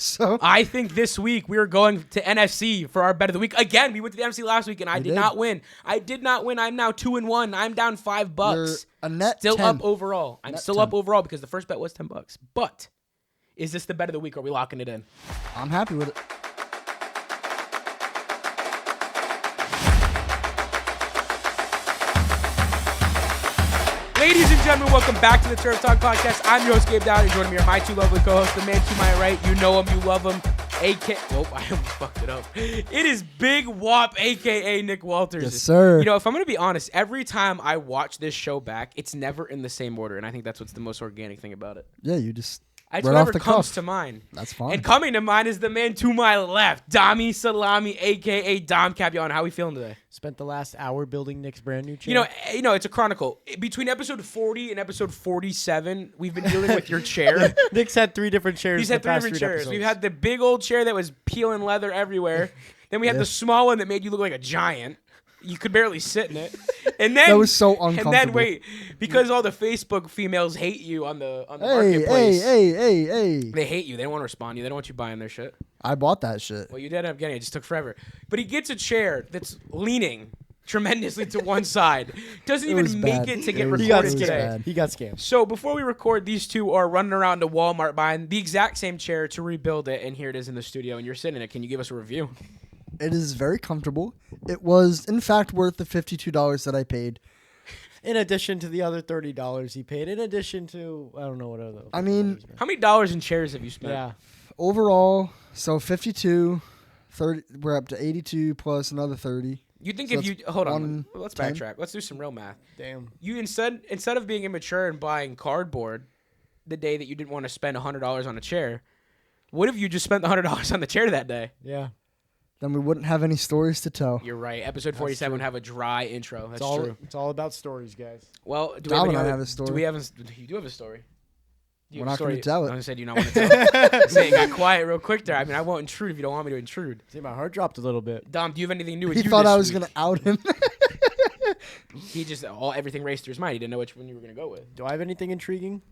So I think this week we are going to NFC for our bet of the week. Again, we went to the NFC last week and I did not win. I'm now 2-1. I'm down $5. You're a net still 10. up overall. I'm Net still 10. up overall because the first bet was $10. But is this the bet of the week? Or are we locking it in? I'm happy with it. Ladies and gentlemen, welcome back to the Turf Talk Podcast. I'm your host, Gabe Dowd, and joining me are my two lovely co-hosts, the man to my right. You know him, you love him. Nope, I almost fucked it up. It is Big Whopp, a.k.a. Nick Walters. Yes, sir. You know, if I'm going to be honest, every time I watch this show back, it's never in the same order, and I think that's what's the most organic thing about it. Yeah, you just It's right whatever off the comes cuff. to mind. That's fine. And coming to mind is the man to my left, Domi Salami, a.k.a. Dom Capuano. How are we feeling today? Spent the last hour building Nick's brand new chair. You know, it's a chronicle. Between episode 40 and episode 47, we've been dealing with your chair. Nick's had 3 different chairs. He's had 3 different chairs. We've had the big old chair that was peeling leather everywhere. Then we had the small one that made you look like a giant. You could barely sit in it. And then That was so uncomfortable. And then wait, because all the Facebook females hate you on the Hey, marketplace. hey. They hate you. They don't want to respond to you. They don't want you buying their shit. I bought that shit. Well, you did end up getting it. It just took forever. But he gets a chair that's leaning tremendously to one side. Doesn't It even was make bad. it to get It was- He got recorded it was today. bad. He got scammed. So before we record, these two are running around to Walmart buying the exact same chair to rebuild it, and here it is in the studio, and you're sitting in it. Can you give us a review? It is very comfortable. It was, in fact, worth the $52 that I paid. In addition to the other $30 he paid. In addition to, I don't know what other. I mean, How many dollars in chairs have you spent? yeah. Overall, so 52, 30, we're up to 82 plus another 30. You think So if you hold on, 110. let's backtrack. Let's do some real math. Damn. You instead of being immature and buying cardboard the day that you didn't want to spend $100 on a chair, what if you just spent the $100 on the chair that day? Yeah. Then we wouldn't have any stories to tell. You're right. Episode 47 would have a dry intro. That's true. It's all about stories, guys. Well, do we Dom have, and I any have other- a story. Do we have a, you do have a story. Do you We're have a not gonna story? tell it. I said you not want to tell it. Saying got quiet real quick there. I mean, I won't intrude if you don't want me to intrude. See, my heart dropped a little bit. Dom, do you have anything new with He you thought this I was week? going to out him. He just everything raced through his mind. He didn't know which one you were gonna go with. Do I have anything intriguing?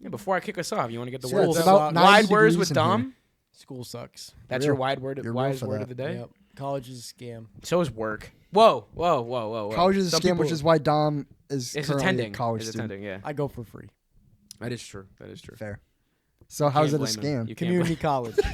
Yeah, before I kick us off, you want to get the Yeah, words it's School about sucks. 90 wide words degrees with in Dom. here. School sucks. That's Real. your wide word. You're Wise real for word that. of the day. Yep. College is a scam. So is work. Whoa. College is a Some scam, which people- is why Dom is is currently attending. a college Is student. attending. Yeah, I go for free. that is true. That is true. Fair. So how's it Can't a blame him. scam? You can't Community college. blame-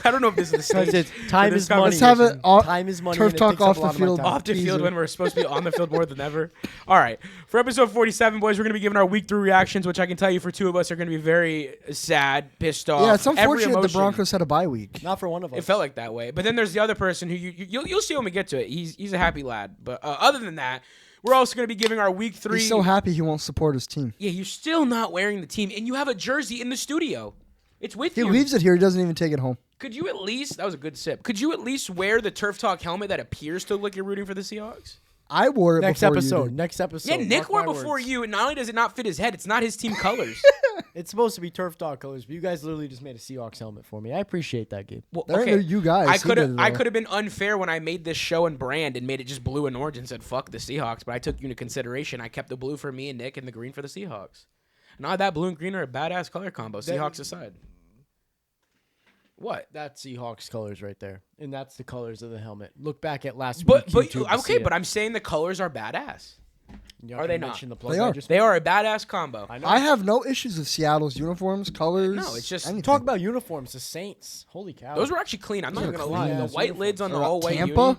I don't know if this is the Because stage. it's time for this is money. Let's have it off, Time is money. Turf and it Talk takes up off a the lot of my field. time. Off the field Teaser. when we're supposed to be on the field more than ever. All right. For episode 47, boys, we're going to be giving our week 3 reactions, which I can tell you for 2 of us are going to be very sad, pissed off. Yeah, it's every unfortunate the emotion. Broncos had a bye week. Not for one of us. It felt like that way. But then there's the other person who you'll see when we get to it. He's a happy lad. But other than that, we're also going to be giving our week 3. He's so happy he won't support his team. Yeah, you're still not wearing the team, and you have a jersey in the studio. It's with He you. leaves it here. He doesn't even take it home. Could you at least, that was a good sip, could you at least wear the Turf Talk helmet that appears to look like you're rooting for the Seahawks? I wore it Next before episode. you did. Next episode. Yeah, Nick Mark wore it my before words. you, and not only does it not fit his head, it's not his team colors. It's supposed to be turf dog colors, but you guys literally just made a Seahawks helmet for me. I appreciate that, Gabe. Well, There okay. ain't no you guys. I He could did have it I all. could have been unfair when I made this show and brand and made it just blue and orange and said fuck the Seahawks, but I took you into consideration. I kept the blue for me and Nick and the green for the Seahawks. Now that blue and green are a badass color combo. Seahawks aside. What? That's Seahawks colors right there, and that's the colors of the helmet. Look back at last But week. YouTube to see okay, it. but I'm saying the colors are badass. You're are gonna they not? mention the plug They I are. just They made? are a badass combo. I know. I have no issues with Seattle's uniforms, colors. No, it's just- anything. Talk about uniforms. The Saints. Holy cow. Those were actually clean. I'm not Those even are gonna lie. clean The ass white lids on the Or all white Tampa. uni.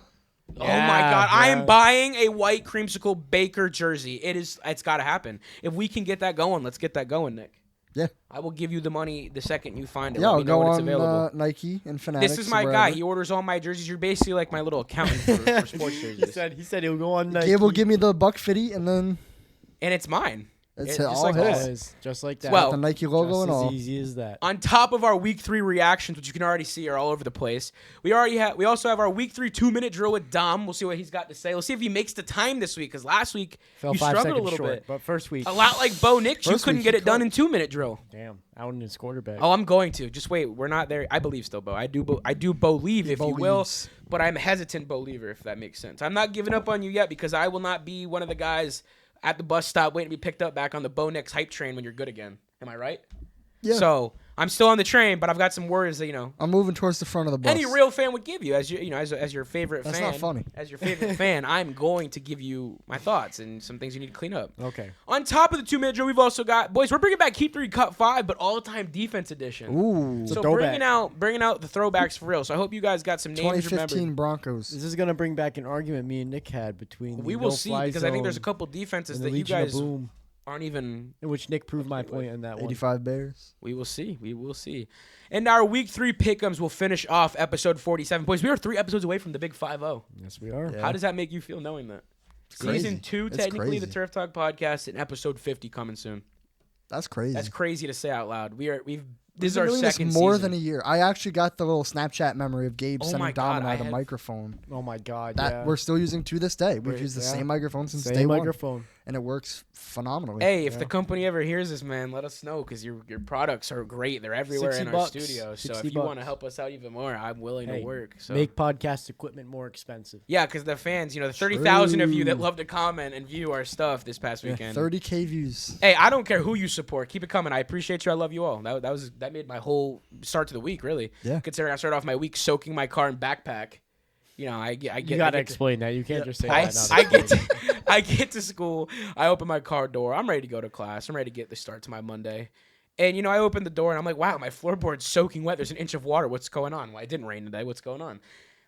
Oh my god, I am bro. buying a white creamsicle Baker jersey. It's got to happen. If we can get that going, let's get that going, Nick. Yeah. I will give you the money the second you find it. Yeah, Let I'll me know go when it's on available. Nike and Fanatics. This is my or guy. wherever. He orders all my jerseys. You're basically like my little accountant for sports jerseys. He said he'll go on Nike. Gabe will give me the buck fitty, and then And it's mine. it's Just all like his. that. Always, just like that. Well, The Nike logo just and as all. easy as that. On top of our week 3 reactions, which you can already see are all over the place, we also have our week 3 2-minute drill with Dom. We'll see what he's got to say. We'll see if he makes the time this week, because last week Fell you 5 struggled a seconds little short, bit. but first week. A lot like Bo Nix, you First couldn't week get he it done in 2-minute drill. Damn, out in his quarterback. Oh, I'm going to. Just wait. We're not there. I believe still, Bo. I do believe, if you will, believes. but I'm a hesitant believer, if that makes sense. I'm not giving up on you yet, because I will not be one of the guys at the bus stop waiting to be picked up back on the Bo Nix hype train when you're good again. Am I right? Yeah. So I'm still on the train, but I've got some words that I'm moving towards the front of the bus. any real fan would give you as your favorite That's fan. not funny. As your favorite fan, I'm going to give you my thoughts and some things you need to clean up. Okay. On top of the 2-minute drill, we've also got boys. We're bringing back Keep 3 Cut 5, but all-time defense edition. Ooh. So throwback. bringing out the throwbacks for real. So I hope you guys got some names 2015 remembered. Broncos. This is gonna bring back an argument me and Nick had between. We the will see no-fly because I think there's a zone couple defenses and the that you Legion of guys Boom, aren't even. in which Nick proved my point in that one. 85 Bears. We will see. We will see. And our week 3 pick'ems will finish off episode 47. Boys, we are 3 episodes away from the big 5-0. Yes, we are. Yeah. How does that make you feel knowing that? crazy. Season 2, It's technically, the crazy. Turf Talk podcast, and episode 50 coming soon. That's crazy. That's crazy to say out loud. This We've is been our doing this second more season. than a year. I actually got the little Snapchat memory of Gabe Oh my sending God, Domino I the had- microphone. Oh my God. That yeah. we're still using to this day. We've We're- used the yeah. same microphone since Same day one, microphone. and it works phenomenally. Hey, if Yeah. the company ever hears this, man, let us know because your products are great. They're everywhere in our $60. studio. So if 60 you want to bucks. help us out even more, I'm willing Hey, to work. So Make podcast equipment more expensive. yeah, because the fans, the 30,000 of you that True. love to comment and view our stuff this past Yeah, weekend. 30K views. Hey, I don't care who you support. Keep it coming. I appreciate you. I love you all. That made my whole start to the week, really. Yeah. Considering I started off my week soaking my car in backpack. I get. You gotta explain that. You can't just say I, that. I get to school. I open my car door. I'm ready to go to class. I'm ready to get the start to my Monday. And, I open the door, and I'm like, wow, my floorboard's soaking wet. There's an inch of water. What's going on? Well, it didn't rain today. What's going on?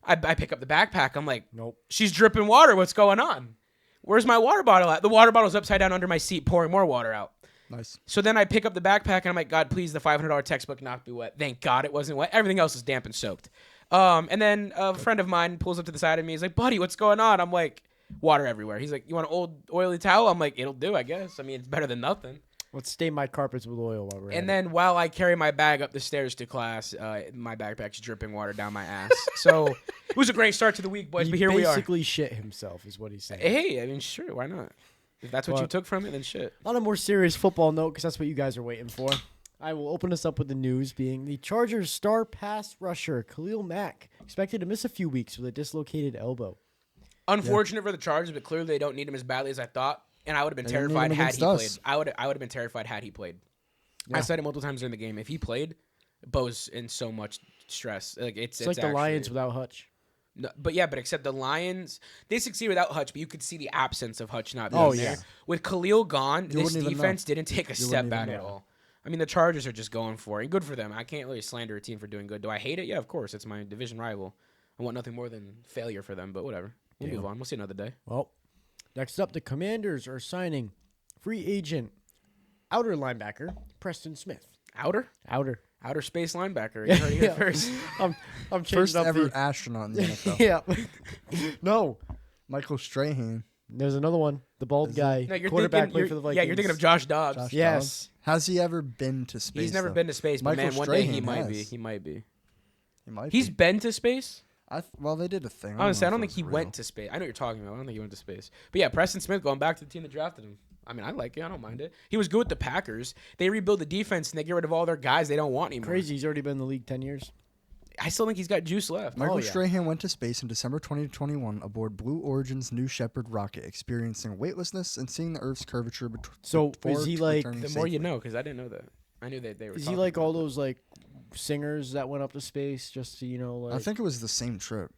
I pick up the backpack. I'm like, Nope. she's dripping water. What's going on? Where's my water bottle at? The water bottle's upside down under my seat, pouring more water out. Nice. So then I pick up the backpack, and I'm like, God, please, the $500 textbook not be wet. Thank God it wasn't wet. Everything else is damp and soaked. And then a friend of mine pulls up to the side of me. He's like, buddy, what's going on? I'm like, water everywhere. He's like, you want an old oily towel? I'm like, it'll do, I guess. I mean, it's better than nothing. Let's stain my carpets with oil while we're at And it. then while I carry my bag up the stairs to class, my backpack's dripping water down my ass. So it was a great start to the week, boys. He But here we are. basically shit himself, is what he's saying. Hey, I mean, sure, why not? If that's what you But- took from it, then shit. On a more serious football note, because that's what you guys are waiting for, I will open us up with the news being the Chargers star pass rusher Khalil Mack expected to miss a few weeks with a dislocated elbow. Unfortunate for the Chargers, but clearly they don't need him as badly as I thought. And I would have been They didn't need terrified him had he against played. us. I would have been terrified had he played. Yeah. I said it multiple times during the game. If he played, Bo's in so much stress. Like it's It's like the actually- Lions without Hutch. No, but except the Lions, they succeed without Hutch, but you could see the absence of Hutch not being Oh, there. yeah. With Khalil gone, this wouldn't even defense didn't take a step wouldn't back even at know. all. I mean, the Chargers are just going for it. And good for them. I can't really slander a team for doing good. Do I hate it? Yeah, of course. It's my division rival. I want nothing more than failure for them, but whatever. We'll move on. We'll see another day. Well, next up, the Commanders are signing free agent outer linebacker Preston Smith. Outer space linebacker. You heard it here Yeah. first. I'm changing First up ever the astronaut in the NFL. yeah. No, Michael Strahan. there's another one. The bald guy, No, you're quarterback, thinking, played for the Vikings. you're thinking of Josh Dobbs. Josh Yes. Dobbs. Has he ever been to space? He's never though? been to space, but Michael man, one day he Strahan might be. has. He might be. He might He's be. been to space. Well, they did a thing. Honestly, I don't know think if he it was went real. to space. I know what you're talking about. I don't think he went to space. But yeah, Preston Smith going back to the team that drafted him. I mean, I like it. I don't mind it. He was good with the Packers. They rebuild the defense and they get rid of all their guys they don't want anymore. Crazy. He's already been in the league 10 years. I still think he's got juice left. Michael yeah. Strahan went to space in December 2021 aboard Blue Origin's New Shepard rocket, experiencing weightlessness and seeing the Earth's curvature. So, before is he like- returning The more you safely. know, because I didn't know that. I knew that they were. Is he talking like about all that. those like singers that went up to space just to like? I think it was the same trip.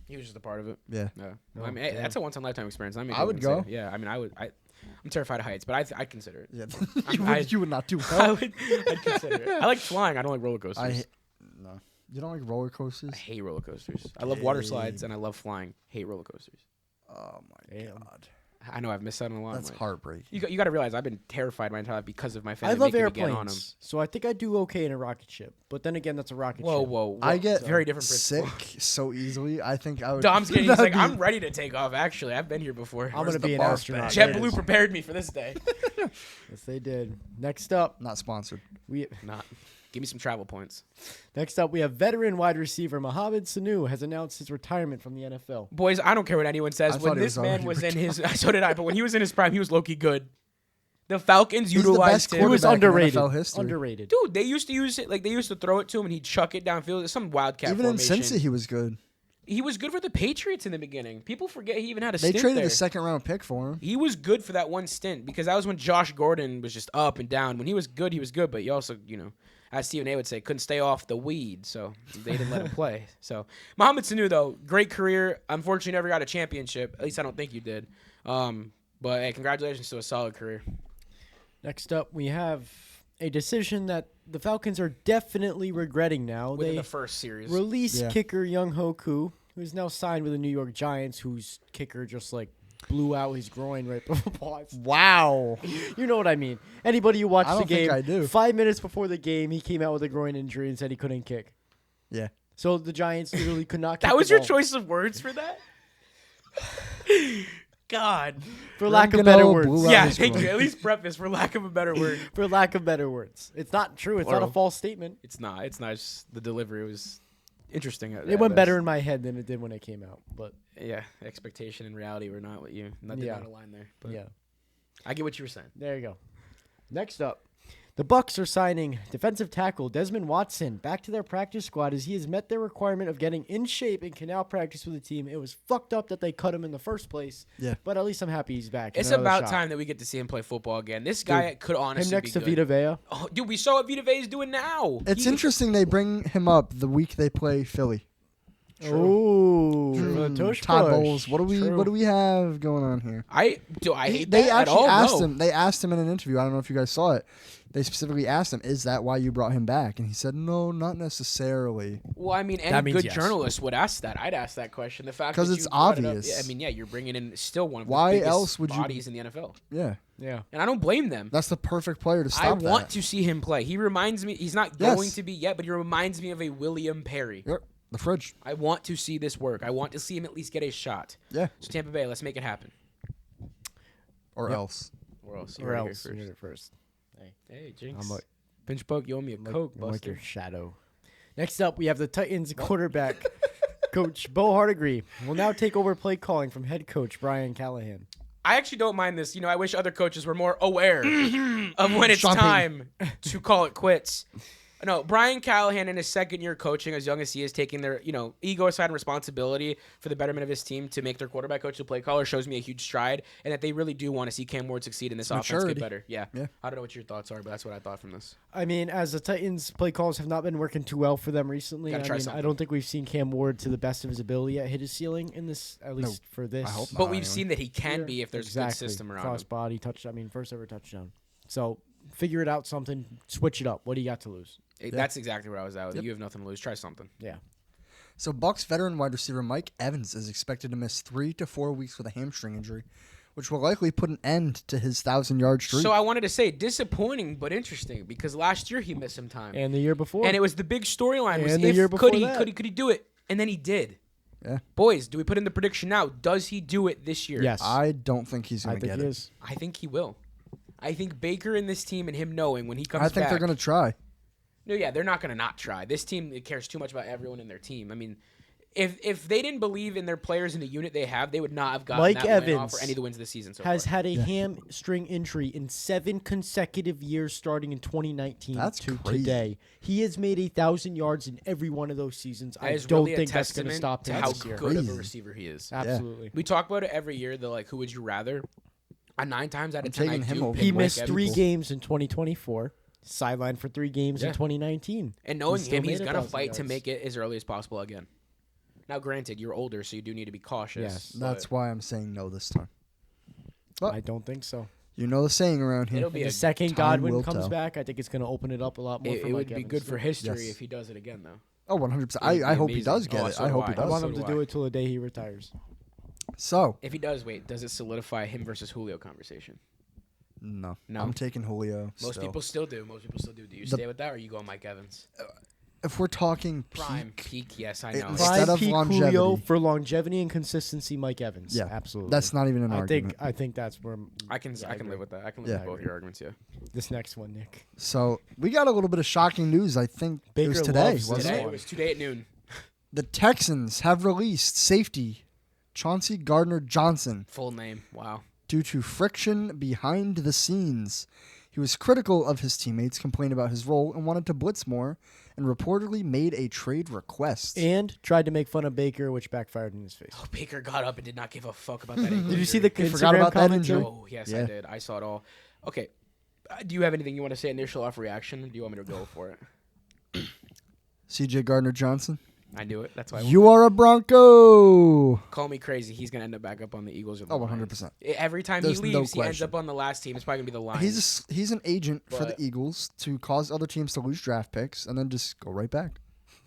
He was just a part of it. Yeah. Yeah. Oh, I mean, hey, damn. that's a once in a lifetime experience. I mean, I would go. Yeah. I mean, I would. I'm terrified of heights, but I'd consider it. Yeah, I- you would not do I well. I'd consider it. I like flying. I don't like roller coasters. No, you don't like roller coasters. I hate roller coasters. I love water slides and I love flying. Hate roller coasters. Oh my Damn. god, I know I've missed out on a lot. that's of heartbreaking. You got to realize I've been terrified my entire life because of my I family love making me get on them. airplanes, so I think I do okay in a rocket ship. But then again, that's a rocket Whoa, ship. whoa! I get very different sick principle. so easily. I think I would. Dom's getting. He's that'd like, be- I'm ready to take off. Actually, I've been here before. I'm gonna the be an bar astronaut. bet? JetBlue prepared me for this day. Yes, they did. Next up, not sponsored. we Not. Give me some travel points, we have veteran wide receiver Mohamed Sanu has announced his retirement from the NFL. boys. I don't care what anyone says. I When thought he this was man already was in his, so did I. But when he was in his prime, he was low-key good. The Falcons He's the utilized best him. He was quarterback in underrated. NFL history. Underrated. Dude, they used to use it like they used to throw it to him and he'd chuck it downfield. Some wildcat Even in formation. Cincy, he was good. He was good for the Patriots in the beginning. People forget he even had a They stint traded there. the second round pick for him. He was good for that one stint because that was when Josh Gordon was just up and down. When he was good, but he also, as Stephen A would say, couldn't stay off the weed, so they didn't let him play. So Mohamed Sanu, though, great career. Unfortunately, never got a championship. At least I don't think you did. But hey, congratulations to a solid career. Next up, we have a decision that the Falcons are definitely regretting now. Within They the first series. released kicker Young Hoku, who's now signed with the New York Giants, whose kicker just blew out his groin right before. Wow. You know what I mean. Anybody who watched I the don't game, think I do. 5 minutes before the game, he came out with a groin injury and said he couldn't kick. Yeah. So the Giants literally could not kick That was the your ball. choice of words for that? God. For lack of better Rengano words. blew out Yeah, his thank groin. you. At least preface, for lack of a better word. For lack of better words. It's not true. It's not a Plural. false statement. It's not. It's not. Just the delivery was interesting. It went better in my head than it did when it came out. But Yeah, expectation and reality were not what you. Not did Yeah. not align there. But yeah, I get what you were saying. there you go. Next up, the Bucks are signing defensive tackle Desmond Watson back to their practice squad as he has met their requirement of getting in shape and can now practice with the team. It was fucked up that they cut him in the first place. Yeah. But at least I'm happy he's back. It's Another about shot. time that we get to see him play football again. This guy could honestly Him next be to good. Vita Vea. Oh, dude, we saw what Vita Vea is doing now. It's He- interesting they bring him up the week they play Philly. Oh, Todd Bowles. What do we have going on here? I hate They that at actually all. asked No. him. They asked him in an interview. I don't know if you guys saw it. They specifically asked him, "Is that why you brought him back?" And he said, "No, not necessarily." Well, I mean, That any means good yes. journalist would ask that. I'd ask that question. The fact 'Cause that it's you brought it up- obvious. yeah, I mean, yeah, you're bringing in still one of Why the biggest else would you- bodies in the NFL, Yeah, Yeah. and I don't blame them. that's the perfect player to I stop want that. to see him play. He reminds me. He's not Yes. going to be yet, but he reminds me of a William Perry. Yep, the fridge. I want to see this work. I want to see him at least get a shot. Yeah, So Tampa Bay, let's make it happen. or Yep. else. Or else. Or else. You heard it first. Hey, Jinx. I'm like- Pinch poke, you owe me a Coke, I'm like Buster. your shadow. Next up, we have the Titans quarterback coach Bo Hardigree will now take over play calling from head coach Brian Callahan. I actually don't mind this. I wish other coaches were more aware of when it's Sean time to call it quits. No, Brian Callahan in his second year coaching, as young as he is, taking their ego aside and responsibility for the betterment of his team to make their quarterback coach the play caller shows me a huge stride, and that they really do want to see Cam Ward succeed in this offense maturity. get better. Yeah. Yeah. I don't know what your thoughts are, but that's what I thought from this. I mean, as the Titans play calls have not been working too well for them recently. Gotta try I something. don't think we've seen Cam Ward to the best of his ability yet hit his ceiling in this, at least for this. I hope not. But we've anyway. seen that he can year. be if there's a exactly. good system around Cross him. body touchdown. I mean, first ever touchdown. So figure it out something. Switch it up. What do you got to lose? That's exactly where I was at with it. Yep. You have nothing to lose. Try something. Yeah. So Bucks veteran wide receiver Mike Evans is expected to miss 3 to 4 weeks with a hamstring injury, which will likely put an end to his 1,000-yard streak. So I wanted to say disappointing but interesting because last year he missed some time. And the year before. And it was the big storyline was And the if year before could he that. could he do it? And then he did. Yeah. Boys, do we put in the prediction now? Does he do it this year? Yes. I don't think he's I going to think get he it. is. I think he will. I think Baker and this team and him knowing when he comes I back. think they're going to try. No, yeah, they're not going to not try. This team cares too much about everyone in their team. I mean, if they didn't believe in their players and the unit they have, they would not have gotten Mike that win off Evans for any of the wins this season so has far. had a hamstring injury in 7 consecutive years starting in 2019 That's to crazy. today. He has made 1,000 yards in every one of those seasons. That I is don't really think a that's going to testament stop to him how this year. good of a Crazy. receiver he is. Absolutely. We talk about it every year. The who would you rather? 9 times out of 10, I taking him do over pick He Mike missed Evans. 3 games in 2024, sidelined for 3 games Yeah. in 2019. And knowing He still him, he's made going to 1,000 fight to yards. make it as early as possible again. Now, granted, you're older, so you do need to be cautious. Yes. That's why I'm saying no this time. But I don't think so. you know the saying around here. It'll be The a second time Godwin will comes tell. back, I think it's going to open it up a lot more It, for it Mike would be Evans. good for history Yes. if he does it again, though. Oh, 100%. It would be I hope he amazing. does get Oh, it. so I do hope he I. I does. want So him to do do I. it till the day he retires. So, If he does, wait, does it solidify him versus Julio conversation? no. No? I'm taking Julio. Most still. people still do. Most people still do. Do you The- stay with that, or you go on Mike Evans? If we're talking Prime, peak, peak, yes, I It- know. Instead of peak longevity. Julio for longevity and consistency, Mike Evans. Yeah, absolutely. that's not even an I argument. think that's where I can agree. live with that. I can live Yeah. with both your arguments, yeah. this next one, Nick. So we got a little bit of shocking news. I think it was Baker today, loves wasn't this it? Today, one. it was today at noon. The Texans have released safety Chauncey Gardner-Johnson Full name. Wow. due to friction behind the scenes. He was critical of his teammates, complained about his role, and wanted to blitz more, and reportedly made a trade request. And tried to make fun of Baker, which backfired in his face. Oh, Baker got up and did not give a fuck about that. Did you see the He Instagram forgot about that commentary? injury. Oh, yes, Yeah. I did. I saw it all. Okay. Do you have anything you want to say initial off reaction? Or do you want me to go for it? C.J. Gardner-Johnson. I knew it. That's why. You are a Bronco. Call me crazy. He's gonna end up back up on the Eagles or the Oh, Lions. 100%. Every time There's he no leaves, he ends question. up on the last team. It's probably gonna be the Lions. He's an agent for the But- Eagles to cause other teams to lose draft picks and then just go right back.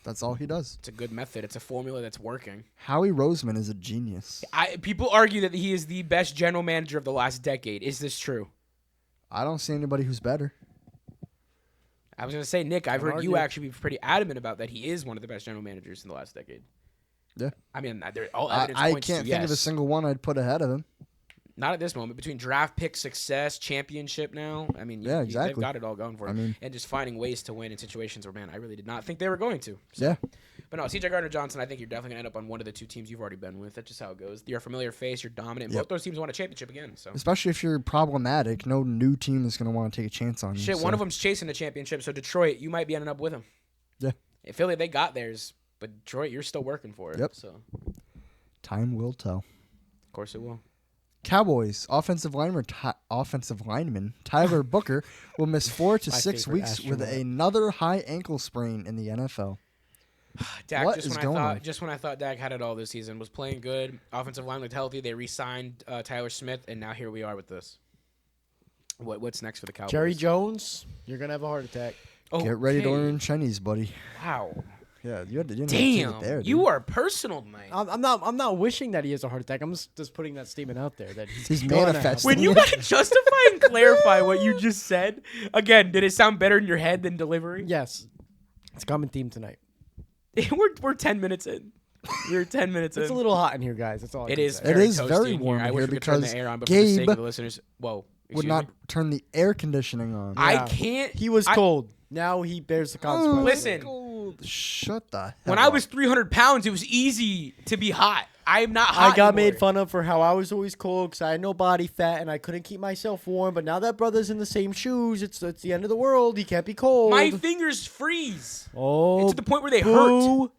That's all he does. It's a good method. It's a formula that's working. Howie Roseman is a genius. People argue that he is the best general manager of the last decade. Is this true? I don't see anybody who's better. I was gonna say, Nick. I've heard you argue. actually be pretty adamant about that. He is one of the best general managers in the last decade. Yeah. I mean, all evidence I points can't to think of a yes. single one I'd put ahead of him. Not at this moment. Between draft pick success, championship now, I mean, Yeah, they've exactly. got it all going for I them. mean- And just finding ways to win in situations where, man, I really did not think they were going to. Yeah. But no, C.J. Gardner-Johnson, I think you're definitely going to end up on one of the two teams you've already been with. That's just how it goes. You're a familiar face. You're dominant. Yep. Both those teams want a championship again. So Especially if you're problematic, no new team is going to want to take a chance on you. shit, so. one of them's chasing the championship. So Detroit, you might be ending up with them. Yeah. In Philly, they got theirs. But Detroit, you're still working for it. Yep. So Time will tell. of course it will. Cowboys offensive lineman Tyler Booker will miss 4 to My 6 favorite weeks with astronaut. another high ankle sprain in the NFL. Dak, What just is when going I thought, on? just when I thought Dak had it all this season, was playing good. Offensive line looked healthy. They re-signed Tyler Smith, and now here we are with this. What's next for the Cowboys? Jerry Jones, you're gonna have a heart attack. Get ready to Okay. learn Chinese, buddy. Wow. Yeah, you didn't have to take Damn. it there, dude. You are personal tonight. I'm not wishing that he has a heart attack. I'm just putting that statement out there that he's He's gonna have manifesting. When you gotta justify and clarify what you just said, again, did it sound better in your head than delivery? Yes, it's a common theme tonight. We're 10 minutes in. We're 10 minutes It's a in. little hot in here, guys. That's all. I It can is. say. It Very is toasty very in warm here. I in wish here we could turn because the air on, but for the sake Gabe of the listeners, whoa. would excuse not me? turn the air conditioning on. I Yeah. can't. He was cold. Now he bears the consequences. Listen. Cold. Shut the hell When I up. was 300 pounds, it was easy to be hot. I am not hot I got anymore. made fun of for how I was always cold because I had no body fat and I couldn't keep myself warm. But now that brother's in the same shoes, it's the end of the world. He can't be cold. My fingers freeze. oh, It's to the point where they hurt. hurt.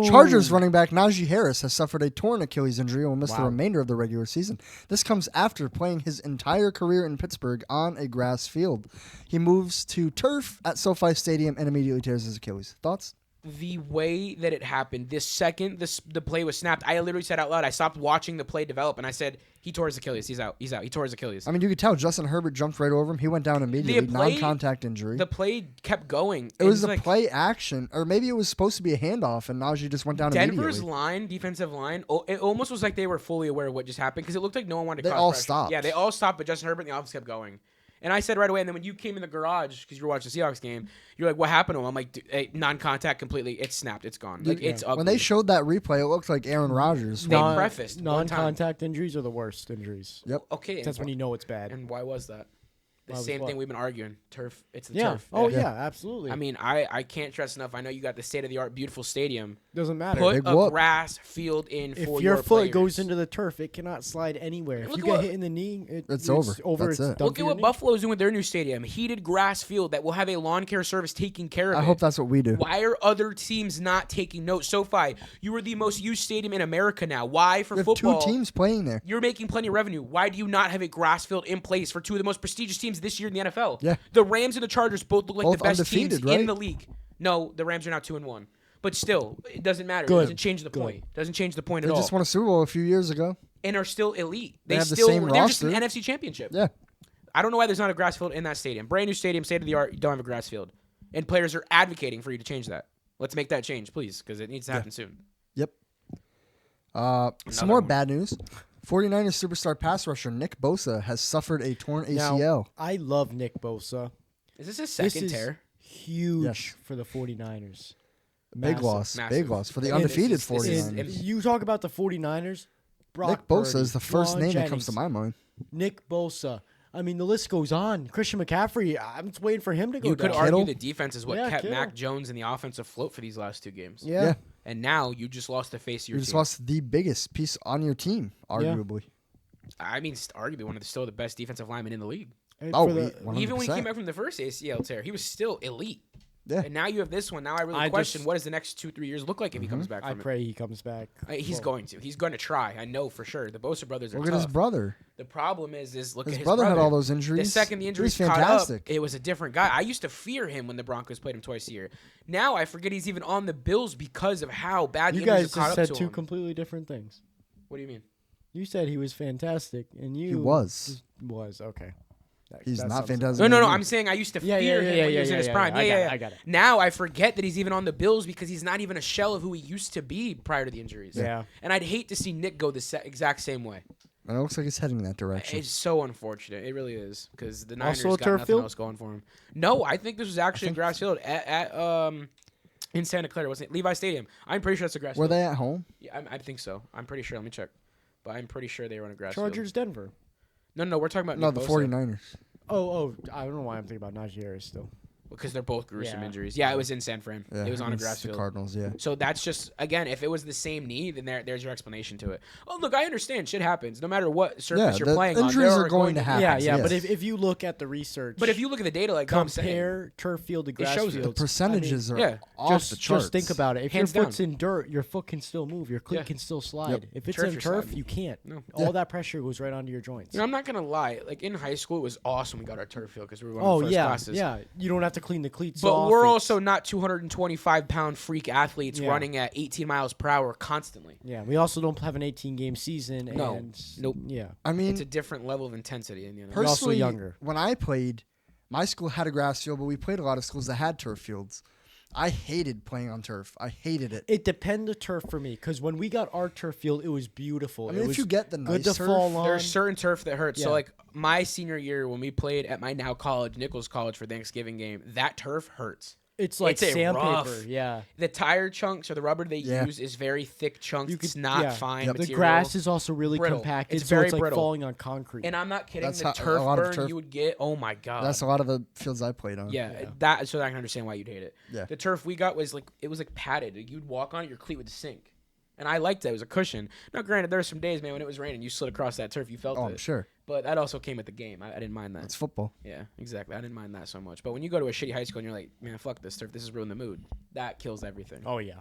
Chargers running back Najee Harris has suffered a torn Achilles injury and will miss the Wow. remainder of the regular season. This comes after playing his entire career in Pittsburgh on a grass field. He moves to turf at SoFi Stadium and immediately tears his Achilles. Thoughts? The way that it happened, this second the play was snapped, I literally said out loud, I stopped watching the play develop, and I said, he tore his Achilles. He's out. He tore his Achilles. I mean, you could tell Justin Herbert jumped right over him. He went down immediately. play- Non-contact injury. The play kept going. It was a like play action, or maybe it was supposed to be a handoff, and Najee just went down Denver's immediately. defensive line, it almost was like they were fully aware of what just happened because it looked like no one wanted to They cross all pressure. stopped. Yeah, they all stopped, but Justin Herbert and the offense kept going. And I said right away, and then when you came in the garage because you were watching the Seahawks game, you're like, "What happened to him?" I'm like, "Non-contact completely. It's snapped. It's gone. Like it's ugly." When they showed that replay, it looked like Aaron Rodgers. They prefaced one time. non-contact injuries are the worst injuries. Yep. Okay, That's when you know it's bad. and why was that? The Why was same what? thing we've been arguing. Turf. It's the Yeah. turf. Oh Yeah. yeah, absolutely. I mean, I can't stress enough. I know you got the state-of-the-art, beautiful stadium. doesn't matter. Put Big a whoop. grass field in if for your foot goes players. into the turf, it cannot slide anywhere. If Look you at get what- hit in the knee, It's over. That's It's it. done Look for at your what knee. Buffalo's doing with their new stadium. Heated grass field that will have a lawn care service taking care of I it. hope that's what we do. Why are other teams not taking note? SoFi, you are the most used stadium in America now. Why for We have football? two teams playing there. You're making plenty of revenue. Why do you not have a grass field in place for two of the most prestigious teams this year in the NFL? Yeah. The Rams and the Chargers both look like Both the best teams undefeated, right? in the league. No, the Rams are now 2-1. But still, it doesn't matter. Good. It doesn't change the Good. point. Doesn't change the point They at all. just won a Super Bowl a few years ago. And are still elite. They have the still same they're just an roster. NFC championship. Yeah. I don't know why there's not a grass field in that stadium. Brand new stadium, state of the art. You don't have a grass field, and players are advocating for you to change that. Let's make that change, please, because it needs to happen soon. Yep. Some Another more one. bad news. 49ers superstar pass rusher Nick Bosa has suffered a torn Now, ACL. I love Nick Bosa. Is this his This second is tear? huge Yes. for the 49ers. Big Massive. loss. Massive. Big loss for the And undefeated this is- 49ers. You talk about the 49ers. Brock Nick Bosa Purdy, is the first Ron name that Jennings, comes to my mind. Nick Bosa. I mean, the list goes on. Christian McCaffrey. I'm just waiting for him to go You could down. argue Kittle? the defense is what Yeah, kept Kittle. Mac Jones in the offense afloat for these last two games. Yeah. And now you just lost the face of your You just team. lost the biggest piece on your team, arguably. I mean, arguably one of the still the best defensive linemen in the league. And Oh, for the- 100%. Even when he came back from the first ACL tear, he was still elite. Yeah. And now you have this one. Now I really I question just- what does the next 2-3 years look like if he comes back I from it. pray he comes back. He's Well, going to. He's going to try. I know for sure. The Bosa brothers are Look at tough. his brother. The problem is look His at his brother brother. had all those injuries. The second the injuries He's caught up, fantastic. it was a different guy. I used to fear him when the Broncos played him twice a year. Now I forget he's even on the Bills because of how bad the You injuries guys have caught just up said to two him. completely different things. What do you mean? You said he was fantastic, and you He was. was okay. He's That not sums it fantastic. up. No. anymore. I'm saying I used to Yeah, fear yeah, him yeah, when he was yeah, in his yeah, prime. yeah. Yeah, I got it. Now I forget that he's even on the Bills because he's not even a shell of who he used to be prior to the injuries. Yeah. And I'd hate to see Nick go the exact same way. And it looks like it's heading that direction. It's so unfortunate. It really is because the Niners Also a got turf nothing field? else going for him. No, I think this was actually a grass field at in Santa Clara, wasn't it? Levi Stadium. I'm pretty sure it's a grass Were field. they at home? Yeah, I think so. I'm pretty sure. Let me check. But I'm pretty sure they were on a grass Chargers, field. Denver. No, we're talking about No, Nick the Bosa. 49ers. Oh, I don't know why I'm thinking about Najee Harris still. Because they're both gruesome Yeah. injuries. Yeah, it was in San Fran. Yeah, It was on a against grass the field. Cardinals, yeah. So that's just, again, if it was the same knee, then there's your explanation to it. Oh, look, I understand. Shit happens. No matter what surface you're the playing on, injuries there are going to happen. Yeah, Yes, yeah. But yes. if you look at the research, But if you look at the data, like Dom said, compare turf field to grass shows it. field, The percentages are yeah, off just, the charts. just think about it. If Hands your foot's down. in dirt, your foot can still move. Your cleat Yeah. can still slide. Yep. If it's Turf, in you're turf, sliding. you can't. No. All that pressure goes right onto your joints. You know, I'm not going to lie. Like, in high school, it was awesome we got our turf field because we were one of Oh the first yeah, classes. yeah. You don't have to clean the cleats But off. we're It's- also not 225-pound freak athletes Yeah. running at 18 miles per hour constantly. Yeah, we also don't have an 18-game season. No. And Nope. Yeah. I mean, It's a different level of intensity. And, you know. You're also personally, younger. when I played, my school had a grass field, but we played a lot of schools that had turf fields. I hated playing on turf. I hated it. It depended the turf for me because when we got our turf field, it was beautiful. I mean, it if was you get the good nice to turf, fall on. There's certain turf that hurts. So, Yeah. like, my senior year when we played at my now college, Nichols College, for Thanksgiving game, that turf hurts. It's like it's a sandpaper. rough- Yeah. The tire chunks or the rubber they Yeah. use is very thick chunks. You could- It's not yeah. fine Yep. The material. grass is also really Brittle. compacted, It's so very it's like brittle. falling on concrete. And I'm not kidding. That's The how- a turf lot of burn turf- you would get, oh my God. that's a lot of the fields I played on. Yeah, that so I can understand why you'd hate it. Yeah. The turf we got was like it was like padded. Like, you'd walk on it, your cleat would sink, and I liked that. It was a cushion. Now, granted, there were some days, man, when it was raining, you slid across that turf, you felt Oh, it. I'm sure. But that also came with the game. I didn't mind that. It's football. Yeah, exactly. I didn't mind that so much. But when you go to a shitty high school and you're like, man, fuck this turf. This has ruined the mood. That kills everything. Oh yeah.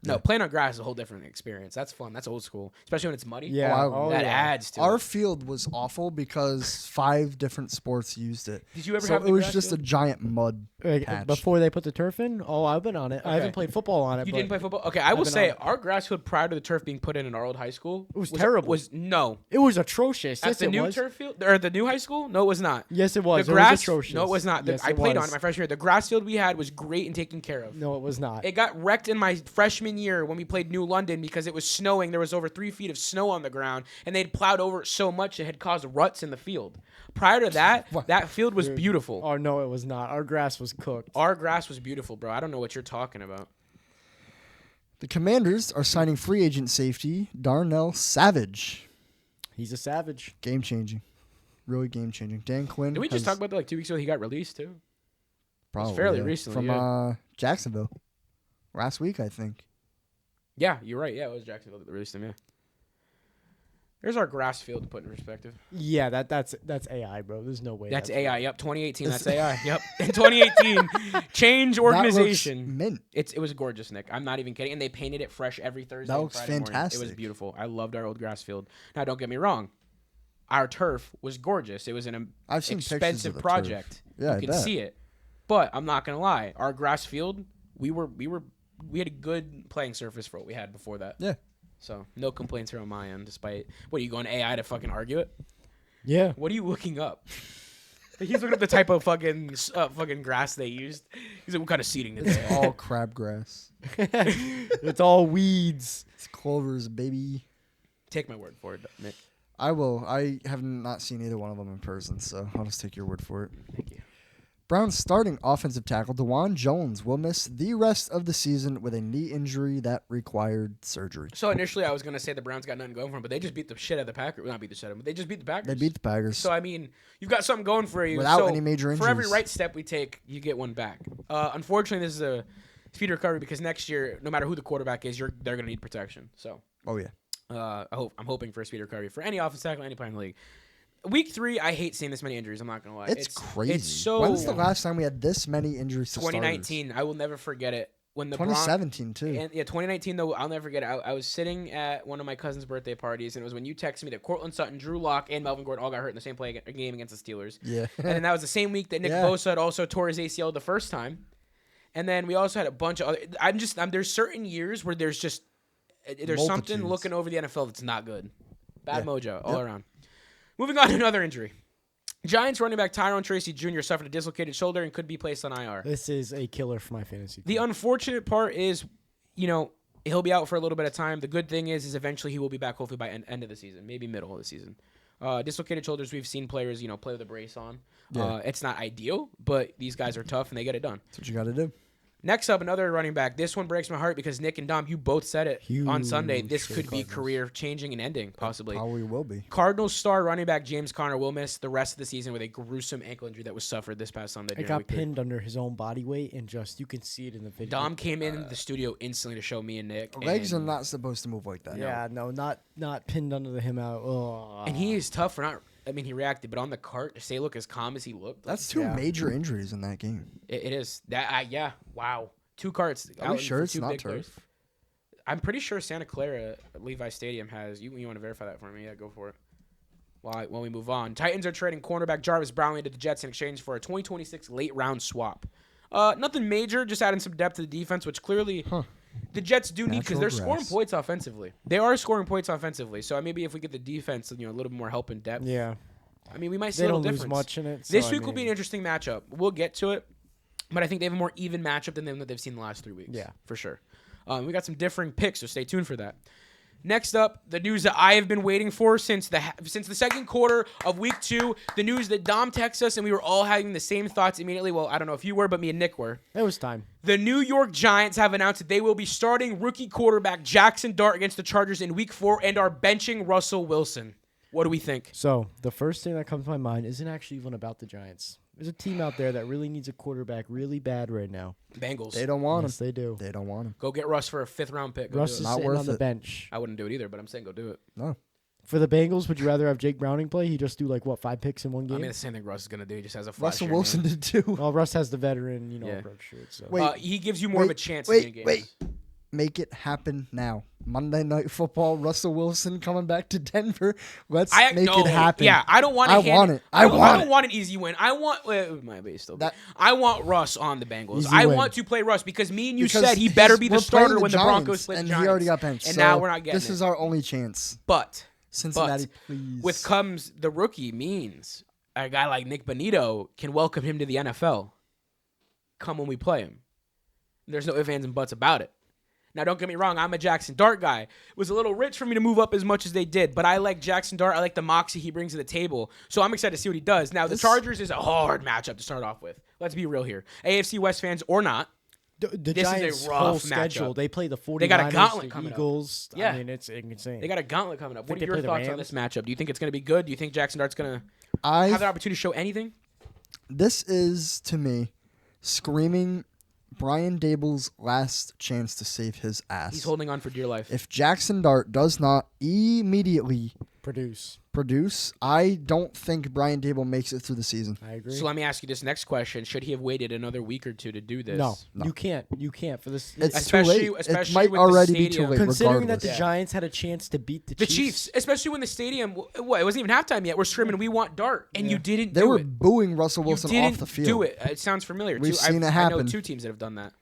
No, playing on grass is a whole different experience. That's fun. That's old school, especially when it's muddy. Yeah. Oh, that yeah. adds to Our it. field was awful because 5 different sports used it. Did you ever So have it the was grass just field? a giant mud Like, patch. before they put the turf in? Oh, I've been on it. I Okay. haven't played football on it. You but didn't play football? Okay, I will been say on it. our grass field prior to the turf being put in our old high school was terrible. No. It was atrocious. At Yes, the it new was. turf field or the new high school? No, it was not. Yes, it was. The It grass? was atrocious. No, it was not. Yes, I it played on was. it my freshman year. The grass field we had was great and taken care of. No, it was not. It got wrecked in my freshman year when we played New London because it was snowing. There was over 3 feet of snow on the ground, and they'd plowed over it so much it had caused ruts in the field. Prior to that, that field was beautiful. Oh no, it was not. Our grass was cooked. Our grass was beautiful, bro. I don't know what you're talking about. The Commanders are signing free agent safety Darnell Savage. He's a savage. Game changing. Really game changing. Dan Quinn. Did we just has talk about that like 2 weeks ago? He got released too. probably, fairly yeah, recently, from yeah. Jacksonville. Last week, I think. Yeah, you're right. Yeah, it was Jacksonville that released him. Yeah. There's our grass field to put in perspective. Yeah, that's AI, bro. There's no way. That's AI. Yep, 2018. That's AI. Yep, in 2018, change organization. That looks mint. It was gorgeous, Nick. I'm not even kidding. And they painted it fresh every Thursday. That and looks Friday morning. It was fantastic. beautiful. I loved our old grass field. Now, don't get me wrong. Our turf was gorgeous. It was an I've seen pictures of expensive the turf. project. Yeah, I you can bet. see it. But I'm not gonna lie. Our grass field, we had a good playing surface for what we had before that. Yeah. So no complaints here on my end. Despite what are you going AI to fucking argue it? Yeah. What are you looking up? He's looking up the type of fucking grass they used. He's like, what kind of seeding did they have? All crabgrass. It's all weeds. It's clovers, baby. Take my word for it, Nick. I will. I have not seen either one of them in person, so I'll just take your word for it. Thank you. Browns starting offensive tackle DeJuan Jones will miss the rest of the season with a knee injury that required surgery. So initially, I was gonna say the Browns got nothing going for them, but they just beat the shit out of the Packers. Well, not beat the shit out of them, but they just beat the Packers. They beat the Packers. So I mean, you've got something going for you. Without So any major For every injuries. right step we take, you get one back. Unfortunately, this is a speedy recovery because next year, no matter who the quarterback is, they're gonna need protection. So Oh yeah. I'm hoping for a speedy recovery for any offensive tackle, any player in the league. Week 3, I hate seeing this many injuries. I'm not gonna lie. It's crazy. It's so. When's the last time we had this many injuries to 2019. I will never forget it. When the 2017 too. And, 2019 though, I'll never forget it. I was sitting at one of my cousin's birthday parties, and it was when you texted me that Cortland Sutton, Drew Lock, and Melvin Gordon all got hurt in the same game against the Steelers. Yeah. And then that was the same week that Nick Bosa had also tore his ACL the first time. And then we also had a bunch of other. There's certain years where there's something looking over the NFL that's not good. Bad mojo all around. Moving on to another injury. Giants running back Tyrone Tracy Jr. suffered a dislocated shoulder and could be placed on IR. This is a killer for my fantasy team. The unfortunate part is, he'll be out for a little bit of time. The good thing is eventually he will be back, hopefully by end of the season, maybe middle of the season. Dislocated shoulders, we've seen players, play with a brace on. Yeah. It's not ideal, but these guys are tough and they get it done. That's what you got to do. Next up, another running back. This one breaks my heart because Nick and Dom, you both said it on Sunday. This could be career-changing and ending, possibly. Probably will be. Cardinals star running back James Conner will miss the rest of the season with a gruesome ankle injury that was suffered this past Sunday. It got pinned under his own body weight, and you can see it in the video. Dom came in the studio instantly to show me and Nick. Legs are not supposed to move like that. Yeah, no, not pinned under him out. Oh. And he is tough for not. I mean, he reacted, but on the cart, to say look as calm as he looked. That's two major injuries in that game. It is. Wow. 2 carts. Are we sure it's two not big turf? players. I'm pretty sure Santa Clara Levi Stadium has. You want to verify that for me? Yeah, go for it. While we move on, Titans are trading cornerback Jarvis Brownlee to the Jets in exchange for a 2026 late round swap. Nothing major, just adding some depth to the defense, which clearly the Jets do need because they're scoring points offensively. They are scoring points offensively. So maybe if we get the defense, a little bit more help in depth. Yeah. I mean, we might see they a little don't difference. lose much in it. This week will be an interesting matchup. We'll get to it, but I think they have a more even matchup than they've seen the last 3 weeks. Yeah, for sure. We got some differing picks, so stay tuned for that. Next up, the news that I have been waiting for since the second quarter of week 2. The news that Dom texted us, and we were all having the same thoughts immediately. Well, I don't know if you were, but me and Nick were. It was time. The New York Giants have announced that they will be starting rookie quarterback Jackson Dart against the Chargers in week 4 and are benching Russell Wilson. What do we think? So the first thing that comes to my mind isn't actually even about the Giants. There's a team out there that really needs a quarterback really bad right now. Bengals. They don't want him. Yes, they do. They don't want him. Go get Russ for a 5th round pick. Russ is sitting on the bench. I wouldn't do it either, but I'm saying go do it. No. For the Bengals, would you rather have Jake Browning play? He just do 5 picks in one game? I mean, the same thing Russ is going to do. He just has a flash. Russell Wilson did too. Well, Russ has the veteran, approach to it. So. Wait, he gives you more of a chance to win games. Wait. Make it happen now. Monday Night Football, Russell Wilson coming back to Denver. Let's make it happen. Yeah, I don't want to. I want it. I don't want an easy win. I want. It might be still. I want Russ on the Bengals. I want to play Russ because me and you said he better be the starter when the Broncos play the Giants. And he already got benched. And so now we're not getting This is our only chance. But Cincinnati, please. With comes the rookie means a guy like Nick Bonito can welcome him to the NFL. Come when we play him. There's no ifs, ands, and buts about it. Now, don't get me wrong. I'm a Jackson Dart guy. It was a little rich for me to move up as much as they did, but I like Jackson Dart. I like the moxie he brings to the table, so I'm excited to see what he does. Now, the Chargers is a hard matchup to start off with. Let's be real here. AFC West fans or not, the this Giants' is a rough whole schedule. matchup. They play the 49ers, They got a gauntlet the coming Eagles. up. Yeah. I mean, it's insane. They got a gauntlet coming up. What are they your play the thoughts on Rams? this matchup? Do you think it's going to be good? Do you think Jackson Dart's going to have the opportunity to show anything? This is, to me, screaming Brian Dable's last chance to save his ass. He's holding on for dear life. If Jackson Dart does not immediately produce, I don't think Brian Dable makes it through the season. I agree. So let me ask you this next question. Should he have waited another week or 2 to do this? No. You can't for this. It's too late. Especially it might with already the be too stadium. late, Considering regardless. that the Giants had a chance to beat the Chiefs, especially when the stadium, it wasn't even halftime yet. We're screaming, we want Dart, and you didn't They do were it. booing Russell Wilson you didn't off the field. do it. It sounds familiar. We've seen it happen. I know 2 teams that have done that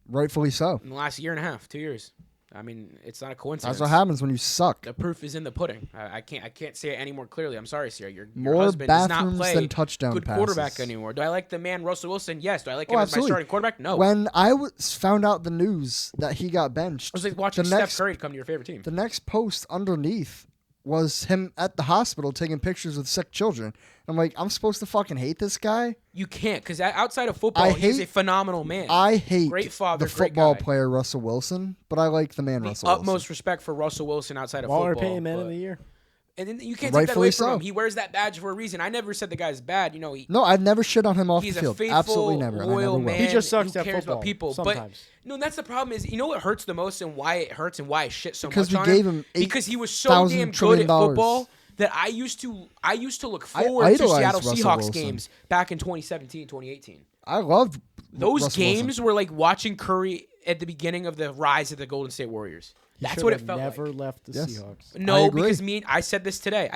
Rightfully so. in the last year and a half, 2 years. I mean, it's not a coincidence. That's what happens when you suck. The proof is in the pudding. I can't say it any more clearly. I'm sorry, Sierra. Your More husband does not bathrooms play than touchdown good passes. quarterback anymore. Do I like the man Russell Wilson? Yes. Do I like him as my absolutely. starting quarterback? No. When I found out the news that he got benched, I was like watching Steph Curry come to your favorite team. The next post underneath was him at the hospital taking pictures with sick children. I'm like, I'm supposed to fucking hate this guy? You can't, because outside of football, he's a phenomenal man. I hate great father, the football great guy. player Russell Wilson, but I like the man Russell Wilson. Utmost respect for Russell Wilson outside of Waller football. paying man of the year. And then you can't take that away Rightfully from so. him. He wears that badge for a reason. I never said the guy's bad. No, I've never shit on him off the he's field. a faithful, Absolutely never. And I loyal never will. man. He just sucks who at cares football about people. sometimes. But no, that's the problem. Is what hurts the most and why it hurts and why I shit so Because much we on gave him. him Because he was so damn good at $8,000 football. that I used to look forward to idolized Seattle Russell Seahawks Wilson. games back in 2017, 2018. I loved Those Russell games Wilson. were like watching Curry at the beginning of the rise of the Golden State Warriors. That's what it felt never like. left the Yes. Seahawks. I No, agree. because I said this today.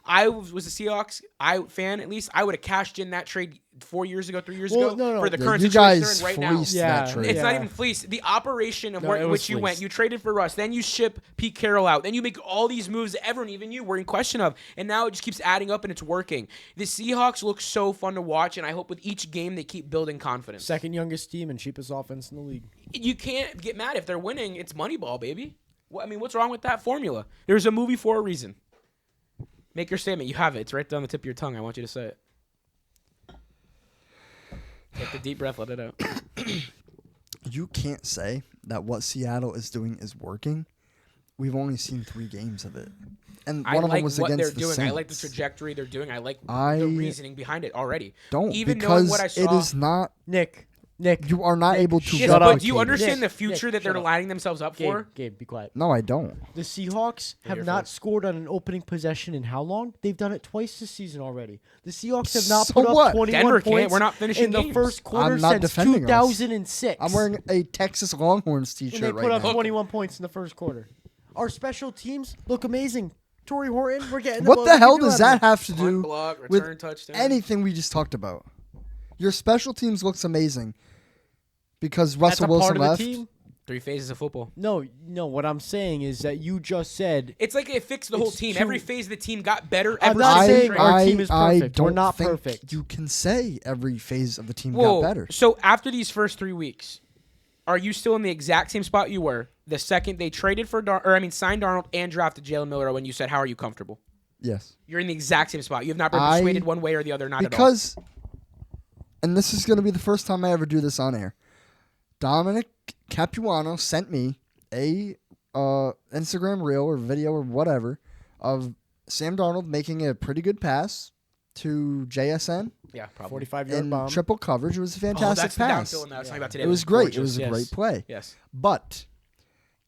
I was a Seahawks fan at least. I would have cashed in that trade 4 years ago, 3 years ago no. for the Yeah, current you situation guys they're in right now. fleeced Yeah, that trade. It's not even fleece. The operation of No, it was which you went. fleeced. You traded for Russ. Then you ship Pete Carroll out. Then you make all these moves that everyone, even you, were in question of. And now it just keeps adding up and it's working. The Seahawks look so fun to watch, and I hope with each game they keep building confidence. Second youngest team and cheapest offense in the league. You can't get mad if they're winning. It's Moneyball, baby. What's wrong with that formula? There's a movie for a reason. Make your statement. You have it. It's right down the tip of your tongue. I want you to say it. Take the deep breath. Let it out. You can't say that what Seattle is doing is working. We've only seen 3 games of it, and I one of like them was what they're against the doing. Saints. I like the trajectory they're doing. I like I the reasoning behind it already. Don't Even knowing because what I saw. it is not. Nick. You are not able to Yes, Shut up. but do you replicate it. understand Nick, the future Nick, that they're shut up. lining themselves up for? Gabe, be quiet. No, I don't. The Seahawks have here not first. scored on an opening possession in how long? They've done it twice this season already. The Seahawks have not So put what? up 21 Denver can't. points We're not finishing in the games. first quarter I'm not since defending us. 2006. I'm wearing a Texas Longhorns and they T-shirt put right up now. 21 points in the first quarter. Our special teams look amazing. Torrey Horton, we're getting What the most hell we do does out that of him. have to Punt, do block, with return, touchdown. anything we just talked about? Your special teams looks amazing because That's Russell a Wilson part of left. the team? 3 phases of football. No. What I'm saying is that you just said It's like it fixed the whole It's team. too- Every phase of the team got better. I'm Every not single saying trade. our team is I perfect. We're don't not think perfect. You can say every phase of the team Whoa. got better. So after these first 3 weeks, are you still in the exact same spot you were the second they traded for signed Darnold and drafted Jalen Miller when you said, how are you comfortable? Yes. You're in the exact same spot. You have not been I- persuaded one way or the other, not at all. Because, and this is going to be the first time I ever do this on air, Dominic Capuano sent me a Instagram reel or video or whatever of Sam Darnold making a pretty good pass to JSN Yeah, probably. 45-yard in bomb. triple coverage. It was a Oh, fantastic that's the pass. downfield I was talking about today. It was great. It gorgeous. was a Yes. great play. Yes. But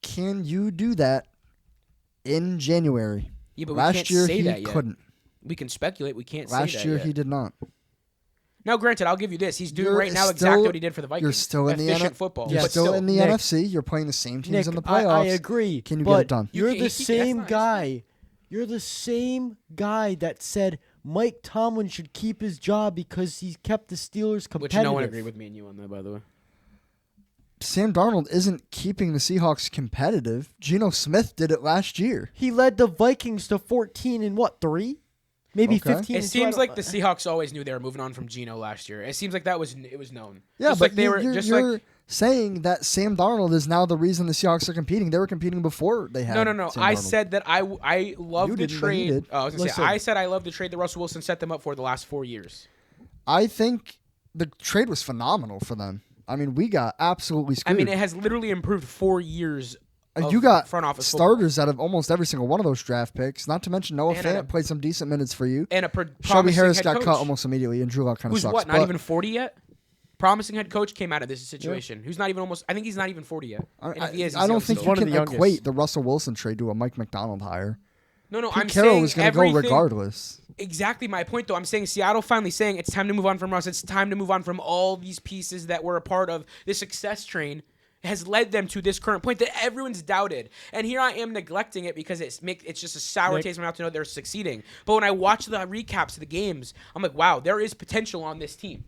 can you do that in January? Yeah, but we Last can't year say he that yet. couldn't. We can speculate. We can't say Last that year yet. he did not. Now, granted, I'll give you this. He's doing You're right now still- exactly what he did for the Vikings. You're still in the efficient NFL. football. You're but still in the Nick. NFC. You're playing the same teams Nick, in the I playoffs. agree. Can you but get it done? You're You the can't- that's same not- guy. You're the same guy that said Mike Tomlin should keep his job because he kept the Steelers competitive. Which no one agreed with me and you on that, by the way. Sam Darnold isn't keeping the Seahawks competitive. Geno Smith did it last year. He led the Vikings to 14 in what, 3? Maybe Okay. 15. It and seems 12. like the Seahawks always knew they were moving on from Geno last year. It seems like it was known. Yeah, just but like they were you're, just you're like saying that Sam Darnold is now the reason the Seahawks are competing. They were competing before they had. no. Sam I Darnold. said that I love You the didn't, but he trade. did. I was gonna say Listen. I said I love the trade that Russell Wilson set them up for the last 4 years. I think the trade was phenomenal for them. I mean, we got absolutely I screwed. mean, it has literally improved 4 years. Of you got front office football. starters out of almost every single one of those draft picks. Not to mention Noah And Fant played some decent minutes for you. and a Shelby promising Harris head got coach. cut almost immediately, and Drew Lock kind of Who's sucks. what? Not but even 40 yet. Promising head coach came out of this situation. Who's not even almost. I think he's not even 40 yet. And if he is, I he's don't young think still. you One of can the youngest. equate the Russell Wilson trade to a Mike McDonald hire. No, Pete I'm Carroll saying was going to go everything- regardless. Exactly my point, though. I'm saying Seattle finally saying it's time to move on from Russ. It's time to move on from all these pieces that were a part of the success train has led them to this current point that everyone's doubted. And here I am neglecting it because it's just a sour Nick. taste in my mouth to know they're succeeding. But when I watch the recaps of the games, I'm like, wow, there is potential on this team.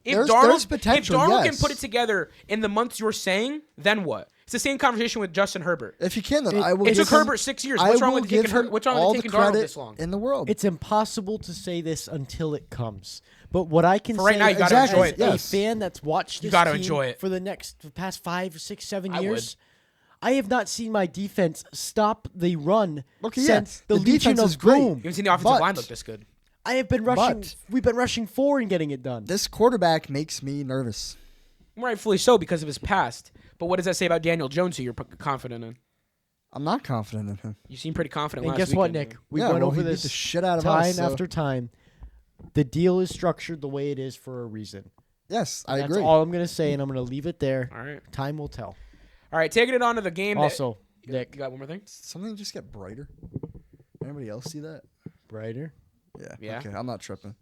If There's potential, if Darnold yes. can put it together in the months you're saying, then what? It's the same conversation with Justin Herbert. If you can, then I will It give took him, Herbert 6 years. I What's wrong will with give taking him What's wrong all with the taking Darnold credit this long? in the world. It's impossible to say this until it comes. But what I can For say right now, you gotta as enjoy a it. Yes. fan that's watched You this gotta team enjoy it. for the past 5, 6, 7 I years, I have not seen my defense stop the run Okay, yeah. since the Legion defense is of great. Boom. You haven't seen the offensive But- line look this good. I have been rushing. But- We've been rushing 4 and getting it done. This quarterback makes me nervous. Rightfully so because of his past. But what does that say about Daniel Jones, who you're confident in? I'm not confident in him. You seem pretty confident And last guess what, weekend. Nick? We Yeah, went well, over he beat this the shit out of time us, so- after time. The deal is structured the way it is for a reason. Yes, I That's agree. all I'm going to say, and I'm going to leave it there. All right. Time will tell. All right, taking it on to the game. Also, you Nick, got one more thing? Something just get brighter. anybody else see that? Brighter. Yeah. Yeah. Okay, I'm not tripping.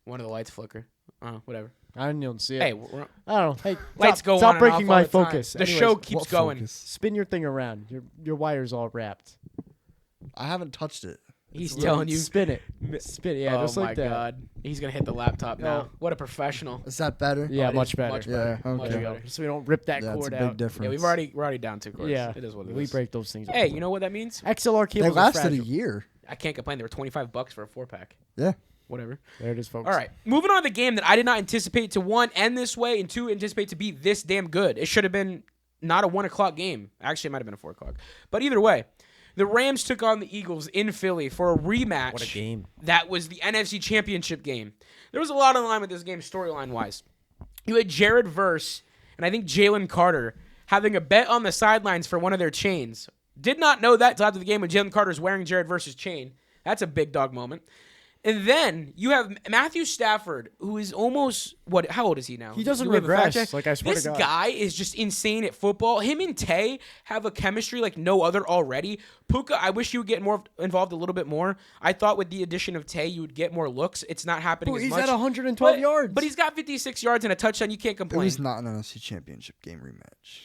One of the lights flicker. Whatever. I didn't even see it. Hey, I don't know. Hey, lights stop, go stop on breaking and off my all the time. focus. The Anyways, show keeps What going. focus? Spin your thing around. Your wire's all wrapped. I haven't touched it. He's Yeah, telling you. Spin it. Spin it. Yeah, Oh just my like that. God. He's going to hit the laptop now. No. What a professional. Is that better? Yeah, Oh, it much is better. much Yeah. Much Okay. better. So we don't rip that Yeah, it's a cord big out. difference. Yeah, we're already down 2 cords. Yeah. It is what it We is. break those things. Hey, you know what that means? XLR They cables are lasted a fragile. year. I can't complain. They were $25 for a 4-pack. Yeah. Whatever. There it is, folks. All right. Moving on to the game that I did not anticipate to, one, end this way, and two, anticipate to be this damn good. It should have been not a 1 o'clock game. Actually, it might have been a 4 o'clock. But either way, the Rams took on the Eagles in Philly for a rematch. What a game. That was the NFC Championship game. There was a lot on the line with this game storyline-wise. You had Jared Verse and I think Jalen Carter having a bet on the sidelines for one of their chains. Did not know that until after the game when Jalen Carter's wearing Jared Verse's chain. That's a big dog moment. And then you have Matthew Stafford, who is almost, how old is he now? He doesn't Do we have a fact regress, check? like I swear This to God. guy is just insane at football. Him and Tay have a chemistry like no other already. Puka, I wish you would get more involved a little bit more. I thought with the addition of Tay, you would get more looks. It's not happening as He's much. at 112 yards. But he's got 56 yards and a touchdown. You can't It complain. was not an NFC Championship game rematch.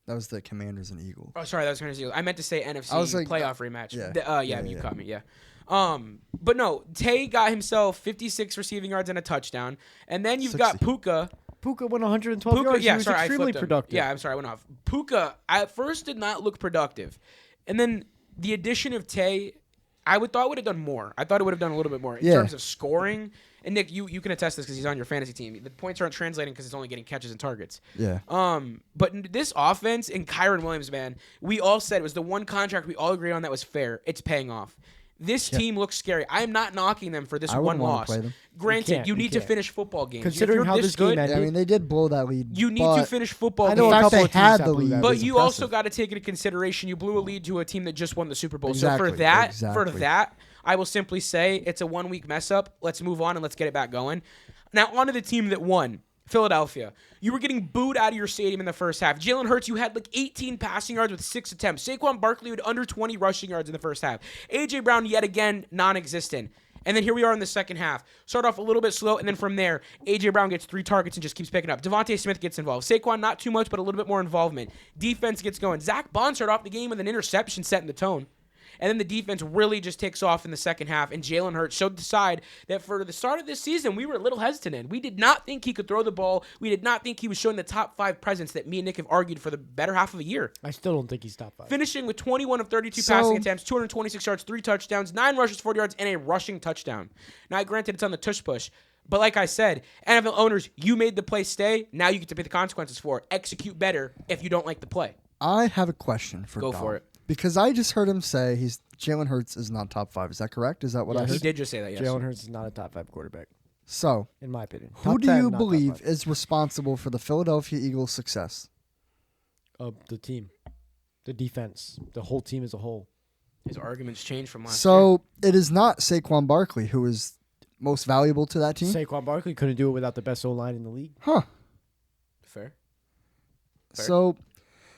That was the Commanders and Eagles. Oh, sorry, that was going to I meant to say NFC I was like, playoff rematch. yeah. You caught me, yeah. But no, Tay got himself 56 receiving yards and a touchdown. And then you've got 60. Puka. Puka went 112 yards. Yeah, he was sorry, I extremely flipped him. productive. Yeah, I'm sorry, I went off. Puka at first did not look productive. And then the addition of Tay, I thought would have done more. I thought it would have done a little bit more in terms of scoring. And Nick, you can attest this because he's on your fantasy team. The points aren't translating because it's only getting catches and targets. Yeah. But this offense and Kyron Williams, man, we all said it was the one contract we all agreed on that was fair. It's paying off. This team looks scary. I am not knocking them for this I one wouldn't wanna loss. play them. Granted, you need to can't. finish football games. Considering If you're how this game good, ended, Yeah, I mean, they did blow that lead. you need but to finish football I games. know the a fact couple they of teams had that the blew lead. that But is you also impressive. got to take into consideration you blew a lead to a team that just won the Super Bowl. Exactly, So for that, exactly. I will simply say it's a 1 week mess up. Let's move on and let's get it back going. Now on to the team that won. Philadelphia. You were getting booed out of your stadium in the first half. Jalen Hurts, you had like 18 passing yards with 6 attempts. Saquon Barkley had under 20 rushing yards in the first half. A.J. Brown, yet again, non-existent. And then here we are in the second half. Start off a little bit slow, and then from there, A.J. Brown gets 3 targets and just keeps picking up. Devontae Smith gets involved. Saquon, not too much, but a little bit more involvement. Defense gets going. Zach Bond started off the game with an interception setting the tone. And then the defense really just takes off in the second half, and Jalen Hurts showed the side that for the start of this season, we were a little hesitant in. We did not think he could throw the ball. We did not think he was showing the top 5 presence that me and Nick have argued for the better half of a year. I still don't think he's top 5. Finishing with 21 of 32 passing attempts, 226 yards, 3 touchdowns, 9 rushes, 40 yards, and a rushing touchdown. Now, granted, it's on the tush push. But like I said, NFL owners, you made the play stay. Now you get to pay the consequences for it. Execute better if you don't like the play. I have a question for Go Dom. for it. Because I just heard him say Jalen Hurts is not top 5. Is that correct? Is that what I Yes. He heard? did just say that, yes. Jalen Hurts is not a top 5 quarterback, So, in my opinion. who Top do 10, you not top believe 5. is responsible for the Philadelphia Eagles' success? The team, the defense, the whole team as a whole. His arguments changed from last year. So, it is not Saquon Barkley who is most valuable to that team? Saquon Barkley couldn't do it without the best O-line in the league. Huh. Fair. So,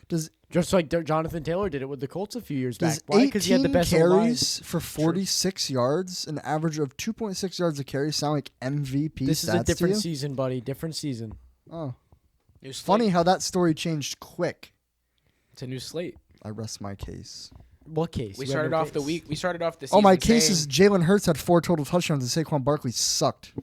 does Just like Jonathan Taylor did it with the Colts a few years back. Does Why? Because he had the 18 best O-line. carries for 46 yards, an average of 2.6 yards a carry, sound like MVP This is stats a different to you? season, buddy. Different season. Oh, New slate. funny how that story changed quick. It's a new slate. I rest my case. What case? We You have started no off the case. week. We started off the season. Oh, my case saying- is Jalen Hurts had 4 total touchdowns and Saquon Barkley sucked.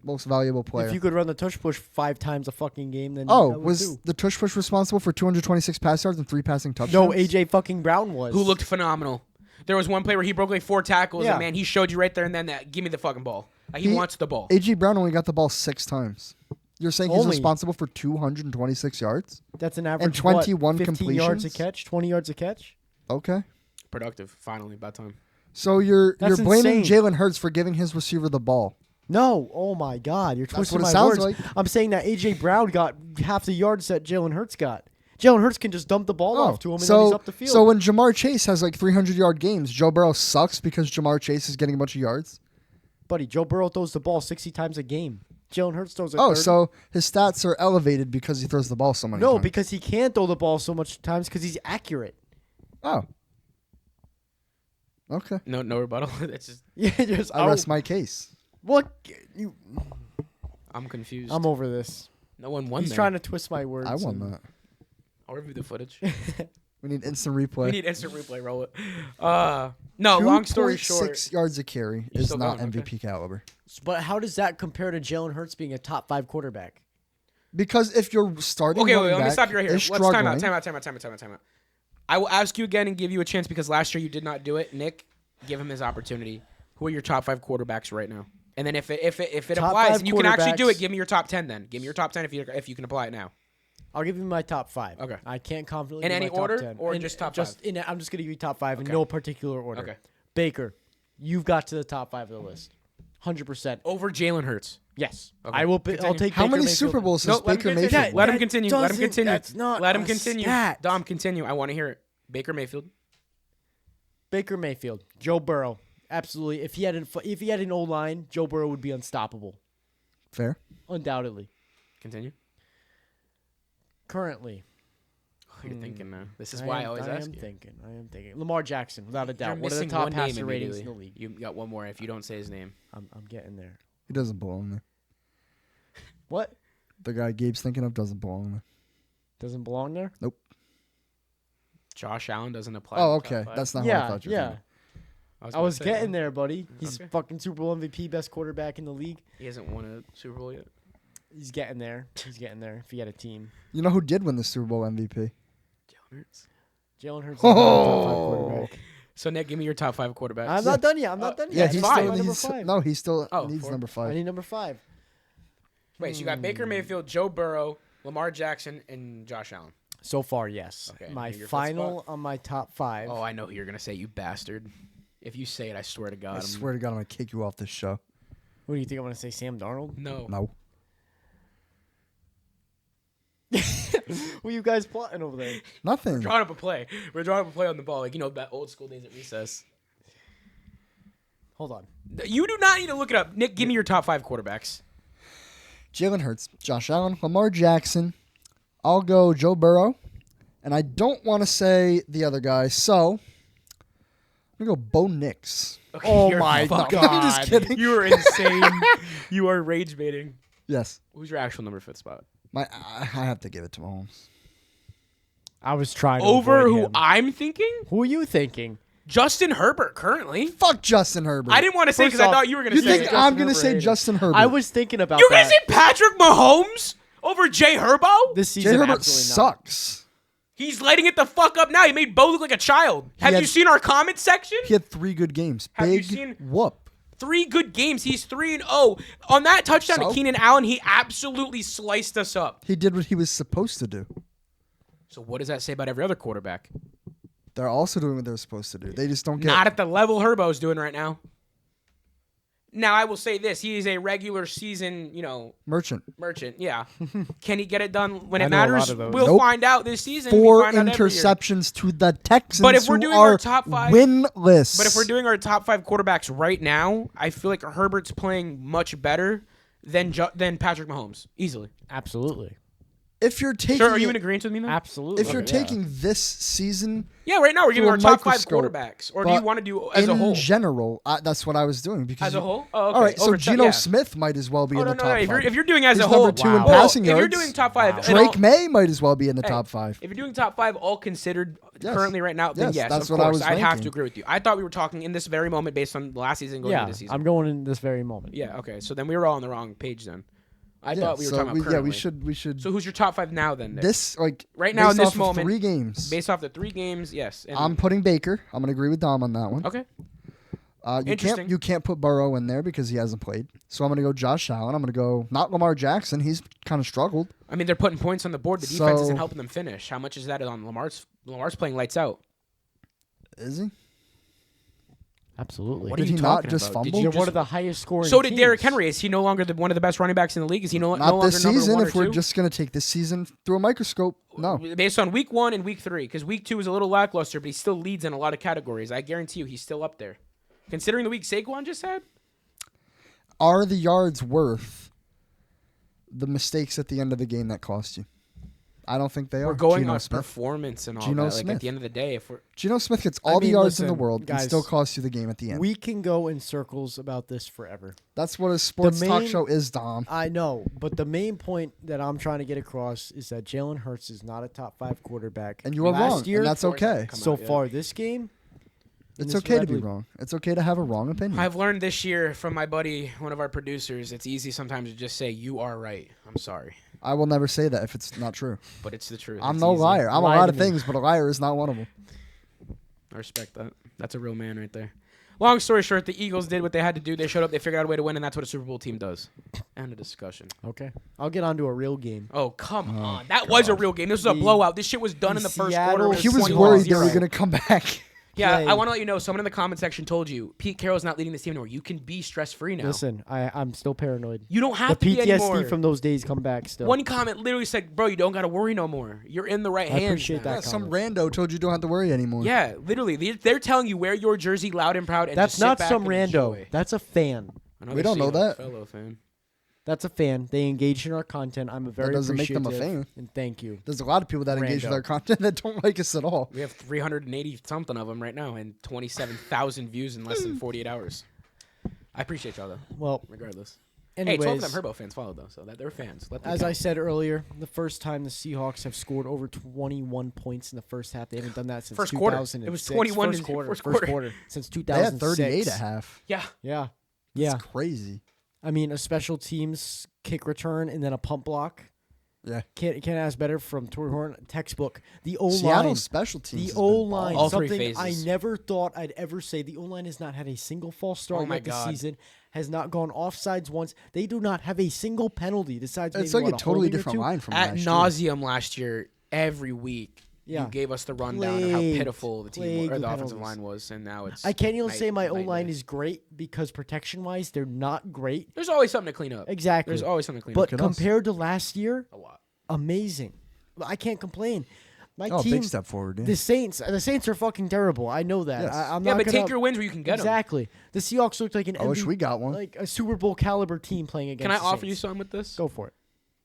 Most valuable player. If you could run the tush push 5 times a fucking game, then Oh, that would was do. the tush push responsible for 226 pass yards and 3 passing touchdowns? No, AJ fucking Brown was. who looked phenomenal. There was one play where he broke like 4 tackles, Yeah. and man, he showed you right there and then that give me the fucking ball. He wants the ball. AJ Brown only got the ball 6 times. You're saying he's Only. responsible for 226 yards? That's an average 21 what, 15 yards a completions? catch, 20 yards a catch. Okay. Productive. Finally, about time. So you're That's blaming insane. Jalen Hurts for giving his receiver the ball. No, oh my God, you're That's twisting what it my sounds words. like. I'm saying that AJ Brown got half the yards that Jalen Hurts got. Jalen Hurts can just dump the ball off to him and then he's up the field. So when Jamar Chase has like 300-yard games, Joe Burrow sucks because Jamar Chase is getting a bunch of yards? Buddy, Joe Burrow throws the ball 60 times a game. Jalen Hurts throws it Oh, 30. so his stats are elevated because he throws the ball so many No, times. because he can't throw the ball so much times because he's accurate. Oh. Okay. No rebuttal. That's just. Yeah, just I rest my case. What? You? I'm confused. I'm over this. No one won. He's trying to twist my words. I won and- that. I'll review the footage. We need instant replay. We need instant replay. Roll it. No. Long story short. 6 yards a carry You're is still not going, okay. MVP caliber. But how does that compare to Jalen Hurts being a top 5 quarterback? Because if you're starting, Okay, wait, running let me back stop you right here. is Let's time out. struggling- I will ask you again and give you a chance because last year you did not do it. Nick, give him his opportunity. Who are your top 5 quarterbacks right now? And then if it Top applies 5 and you can actually do it, quarterbacks. give me your top 10 then. Give me your top 10 if you can apply it now. I'll give you my top 5. Okay. I can't confidently In give any my top order 10. or just top 5? I'm just going to give you top 5 in Okay. no particular order. Okay. Baker, you've got to the top 5 of the list. 100%. Over Jalen Hurts. Yes. Okay. I'll Continue. take How Baker many Mayfield. Super Bowls No, has Baker let him Mayfield? continue. Let him That continue. Let him doesn't- continue. that's not Let him a continue. stat. Dom, continue. I want to hear it. Baker Mayfield. Baker Mayfield, Joe Burrow. Absolutely. If he had an O-line, Joe Burrow would be unstoppable. Fair. Undoubtedly. Continue. Currently. You're thinking now. This is why I always ask you. I am thinking. Lamar Jackson, without a doubt. You're One of the missing top one name passer ratings in the immediately. league. You got one more if you don't say his name. I'm getting there. He doesn't belong there. What? The guy Gabe's thinking of doesn't belong there. Doesn't belong there? Josh Allen doesn't apply. Oh, to the top okay. 5. That's not who I Yeah, thought you were yeah. thinking. I was getting there, buddy. He's Okay. fucking Super Bowl MVP, best quarterback in the league. He hasn't won a Super Bowl yet. He's getting there. He's getting there. If he had a team, You know who did win the Super Bowl MVP? Jalen Hurts. Jalen Hurts is not a top 5 quarterback. So Nick, give me your top 5 quarterbacks. I'm not done yet. I'm not done Yeah, yet. he's It's five. still my number needs. 5. No, he still Oh, needs 4. number I 5. need number 5. Wait, so you got Baker Mayfield, Joe Burrow, Lamar Jackson, and Josh Allen. So far, yes. Okay, My and your fifth final on my top 5. Oh, I know who you're gonna say, you bastard. If you say it, I swear to God. I swear to God, I'm gonna kick you off this show. What do you think? I'm going to say Sam Darnold? No. No. What are you guys plotting over there? Nothing. Drawing up a play. We're drawing up a play on the ball, like that old school days at recess. Hold on. You do not need to look it up. Nick, give me your top 5 quarterbacks. Jalen Hurts, Josh Allen, Lamar Jackson. I'll go Joe Burrow, and I don't want to say the other guy, so I'm gonna go Bo Nix. Okay, Oh you're my fucking- God. I'm just kidding. You are insane. You are rage baiting. Yes, Who's your actual number 5th spot? I have to give it to Mahomes. I was trying to Over avoid who him. I'm thinking? Who are you thinking? Justin Herbert currently. Fuck Justin Herbert. I didn't want to say because First I off, thought you were going You to say think it. I'm Justin gonna Herbert say hater. Justin Herbert? I was thinking about You're that. going to say Patrick Mahomes over Jay Herbo? This season, Jay Herbert absolutely not. sucks. He's lighting it the fuck up now. He made Bo look like a child. Have had- you seen our comment section? He had 3 good games. Have you Big seen- whoop. 3 good games. He's 3-0. On that touchdown So? to Keenan Allen, he absolutely sliced us up. He did what he was supposed to do. So what does that say about every other quarterback? They're also doing what they're supposed to do. They just don't get. Not at the level Herbo's doing right now. Now, I will say this. He is a regular season, Merchant. merchant. Yeah. Can he get it done when I it know a lot matters? of those. We'll Nope. find out this season. We 4 find out every year. interceptions to the Texans, But if we're who doing our are top 5 winless. But if we're doing our top 5 quarterbacks right now, I feel like Herbert's playing much better than Patrick Mahomes. Easily. Absolutely. if you're taking, Sir, are you in agreement with me now? Absolutely. if you're yeah. taking this season Yeah, right now we're giving through our a top 5 microscope, quarterbacks. Or do you but want to do as a in whole? general, that's what I was doing because As a whole? Oh, okay. All right, so Over Geno yeah. Smith might as well be Oh, in no, the no, top no. If 5. you're doing as He's a whole, number 2 in Wow. passing if you're yards. doing top 5, Wow. and all- Drake May might as well be in the Hey, top 5. If you're doing top 5 all considered Yes. currently right now, then Yes, yes, that's of what I course. was I'd have to thinking. agree with you. I thought we were talking in this very moment based on last season going Yeah, into this season. I'm going in this very moment. Yeah, okay. So then we were all on the wrong page then. I Yeah, thought we were so talking about currently. we should. So who's your top 5 now then, Nick? This Right now based in this off of moment, 3 games. Based off the 3 games, yes. And I'm putting Baker. I'm gonna agree with Dom on that one. okay. You Interesting. you can't put Burrow in there because he hasn't played. So I'm gonna go Josh Allen. I'm gonna go not Lamar Jackson. He's kind of struggled. I mean, they're putting points on the board. The defense isn't So- helping them finish. How much is that on Lamar's? Lamar's playing lights out. Is he? Absolutely. What Did are you he not talking just about? Did fumble? you You're just- one of the highest scoring So did teams. Derrick Henry. Is he no longer one of the best running backs in the league? Is he no Not longer this number season. 1 or If we're 2? just gonna take this season through a microscope, no. Based on week 1 and week 3, because week 2 is a little lackluster, but he still leads in a lot of categories. I guarantee you, he's still up there. Considering the week Saquon just had. Are the yards worth the mistakes at the end of the game that cost you? I don't think they are. We're going Geno on Smith. performance and all Geno that. Like, Smith. at the end of the day, if we're... Geno Smith gets all the mean, yards in the listen, world guys, and still costs you the game at the end. We can go in circles about this forever. That's what a sports talk main- show is, Dom. I know, but the main point that I'm trying to get across is that Jalen Hurts is not a top 5 quarterback. And you are Last wrong, year, and that's okay. Come so out, yeah. far this game, It's this okay to be Red League- wrong. It's okay to have a wrong opinion. I've learned this year from my buddy, one of our producers, it's easy sometimes to just say, you are right. I'm sorry. I will never say that if it's not true. But it's the truth. I'm It's no easy. liar. I'm a Lie lot to of me. things, but a liar is not one of them. I respect that. That's a real man right there. Long story short, the Eagles did what they had to do. They showed up. They figured out a way to win, and that's what a Super Bowl team does. End of discussion. okay, I'll get on to a real game. Oh, come on. That was a real game. This was a The- blowout. This shit was done in the first Seattle- quarter. He was 21-0. worried they were going to come back. Yeah, play. I want to let you know, someone in the comment section told you, Pete Carroll's not leading this team anymore. You can be stress-free now. Listen, I'm still paranoid. You don't have The to be anymore. PTSD from those days come back still. One comment literally said, bro, you don't got to worry no more. You're in the right I hands appreciate now. that. Some comment. rando told you don't have to worry anymore. Yeah, literally. They're telling you wear your jersey loud and proud and That's just sit not back some and rando. enjoy. That's a fan. Another We don't know Seahawks that. fellow fan. That's a fan. They engage in our content. I'm a very doesn't make them a appreciative, fan. and thank you. There's a lot of people that engage with Rando. our content that don't like us at all. We have 380-something of them right now and 27,000 views in less than 48 hours. I appreciate y'all, though, Well, regardless. anyways, Hey, 12 of them Herbo fans followed, though, so that they're fans. Let them as I count. said earlier, the first time the Seahawks have scored over 21 points in the first half. They haven't done that since First quarter. 2006. It was 21 First in quarter. first First quarter. quarter. Since They 2006. had 38 at half. Yeah. Yeah. Yeah. It's crazy. I mean, a special teams kick return and then a pump block. Yeah. Can't ask better from Torrey Horn. Textbook. The O line. Seattle's special teams. The has been O line. All three Something I phases. never thought I'd ever say. The O line has not had a single false start Oh my yet this God. season. Has not gone offsides once. They do not have a single penalty. Besides, It's maybe like a totally holding or different two. line from At last year. nauseum last year, every week, Yeah. you gave us the rundown of how Plagued- pitiful the team plagued or the with offensive penalties. line was, and now it's. I can't even night- say my O night and line day. is great because protection-wise, they're not great. There's always something to clean up. Exactly. There's always something to clean But up. at us. compared to last year, A lot. amazing. I can't complain. My Oh, team, big step forward. Yeah. the Saints are fucking terrible. I know that. Yes. I'm Yeah, not but gonna, take your wins where you can get them. exactly. The Seahawks looked like an I wish MVP we got one. like a Super Bowl caliber team playing against. Can I the offer you Saints. something with this? Go for it.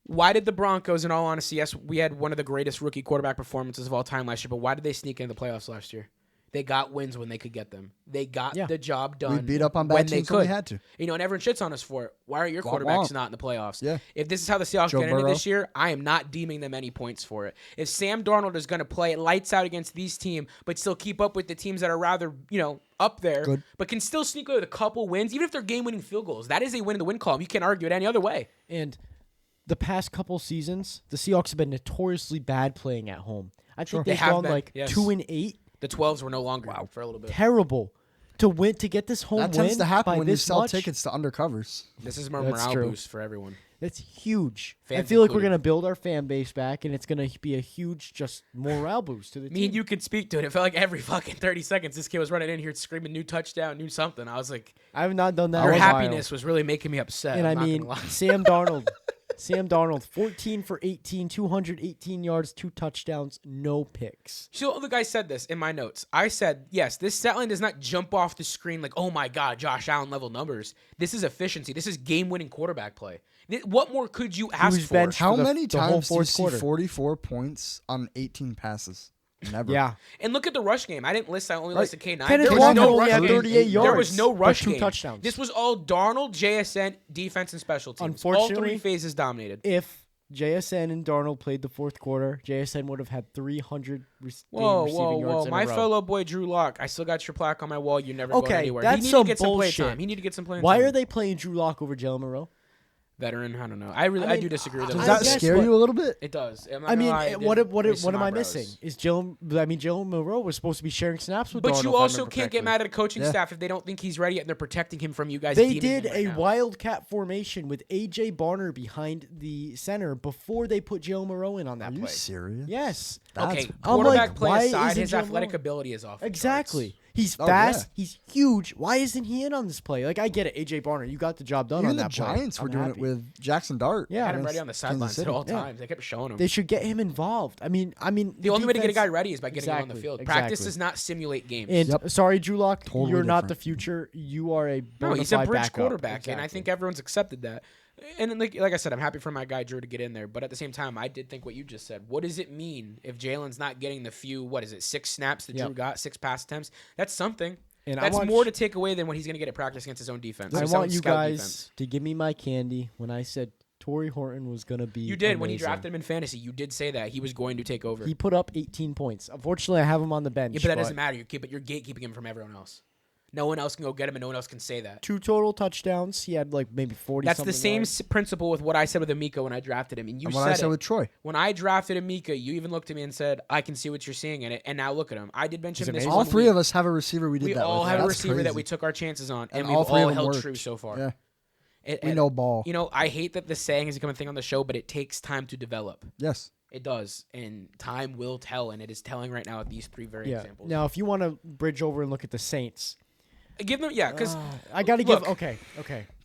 Why did the Broncos, in all honesty, yes, we had one of the greatest rookie quarterback performances of all time last year, but why did they sneak into the playoffs last year? They got wins when they could get them. They got Yeah. the job done. We beat up on when bad they teams could. when we had to. You know, and everyone shits on us for it. Why are your Womp quarterbacks womp. not in the playoffs? Yeah. If this is how the Seahawks Joe get into Burrow. this year, I am not deeming them any points for it. If Sam Darnold is going to play lights out against these teams, but still keep up with the teams that are rather, up there, Good. but can still sneak away with a couple wins, even if they're game-winning field goals, that is a win in the win column. You can't argue it any other way. And the past couple seasons, the Seahawks have been notoriously bad playing at home. I think They they've have gone been, like yes. 2-8. The 12s were no longer for a little bit. Terrible. To get this home That win tends to happen by when you this sell much, tickets to undercovers. This is my That's morale true. boost for everyone. That's huge. I Fans feel like we're included. gonna build our fan base back, and it's gonna be a huge just morale boost to the Me team. and you could speak to it. It felt like every fucking 30 seconds this kid was running in here screaming new touchdown, new something. I was like, I have not done that. your in a while. happiness was really making me upset. And I'm I not mean, gonna lie. Sam Darnold. Sam Darnold, 14 for 18, 218 yards, 2 touchdowns, no picks. So the guy said this in my notes. I said, yes, this stat line does not jump off the screen like, oh my God, Josh Allen level numbers. This is efficiency. This is game-winning quarterback play. What more could you ask was for? benched How for the- many the whole times do you fourth see quarter. 44 points on 18 passes? Never. Yeah. And look at the rush game. I didn't list. I only Right. listed K9. Kenneth There was Walker no only rush had game. 38 yards. There was no but rush 2 game. touchdowns. This was all Darnold, JSN, defense, and special teams. All Unfortunately, three phases dominated. If JSN and Darnold played the fourth quarter, JSN would have had 300 Whoa, receiving whoa, yards whoa. in My a row. fellow boy, Drew Lock. I still got your plaque on my wall. You're never going Okay, anywhere. that's he needed some to get some play bullshit. time. He needed to get some play Why time. are they playing Drew Lock over Jalen Monroe? Veteran? I don't know. I mean, do disagree with Does that. I that guess scare what- you a little bit? It does. I'm not I gonna mean, lie, it what did raise am some I eyebrows. missing? Is Jalen Monroe was supposed to be sharing snaps with But Darnold, you if I also remember can't get correctly. mad at a coaching Yeah. staff if they don't think he's ready yet and they're protecting him from you guys. They deeming did him right a now. wildcat formation with A.J. Barner behind the center before they put Jalen Monroe in on that Are you play. serious? Yes. That's Okay, I'm quarterback like, play why aside, isn't his Jalen athletic Monroe- ability is off. the Exactly. charts. He's Oh, fast. yeah. He's huge. Why isn't he in on this play? Like, I get it. A.J. Barner, you got the job done Even on the that play. Giants were I'm doing happy. it with Jackson Dart. Yeah. Had him against ready on the Kansas sidelines at City. all Yeah. times. They kept showing him. They should get him involved. I mean, The only way to get a guy defense- ready is by getting him on the Exactly, field. exactly. Practice does not simulate games. And Yep. sorry, Drew Lock, Totally you're not the different. future. You are a no, bona he's a fide bridge backup. quarterback, and I Exactly. think everyone's accepted that. And like I said, I'm happy for my guy Drew to get in there. But at the same time, I did think what you just said. What does it mean if Jalen's not getting the few, 6 snaps that Drew got, 6 pass attempts? That's something. And that's more to take away than what he's going to get at practice against his own defense. I want you guys to give me my candy when I said Torrey Horton was going to be You did. amazing. When you drafted him in fantasy, you did say that he was going to take over. He put up 18 points. Unfortunately, I have him on the bench. Yeah, but that doesn't matter. You're gatekeeping him from everyone else. No one else can go get him, and no one else can say that. 2 total touchdowns. He had like maybe 40. That's the same principle with what I said with Amika when I drafted him, and what I said with Troy. When I drafted Amika, you even looked at me and said, "I can see what you're seeing in it." And now look at him. I did mention this. All 3 of us have a receiver we did that with. We all have a receiver that we took our chances on, and we've all held true so far. Yeah. We know ball. You know, I hate that this saying has become a thing on the show, but it takes time to develop. Yes. It does, and time will tell, and it is telling right now at these 3 examples. Now, if you want to bridge over and look at the Saints. Give them, because I gotta give. Okay.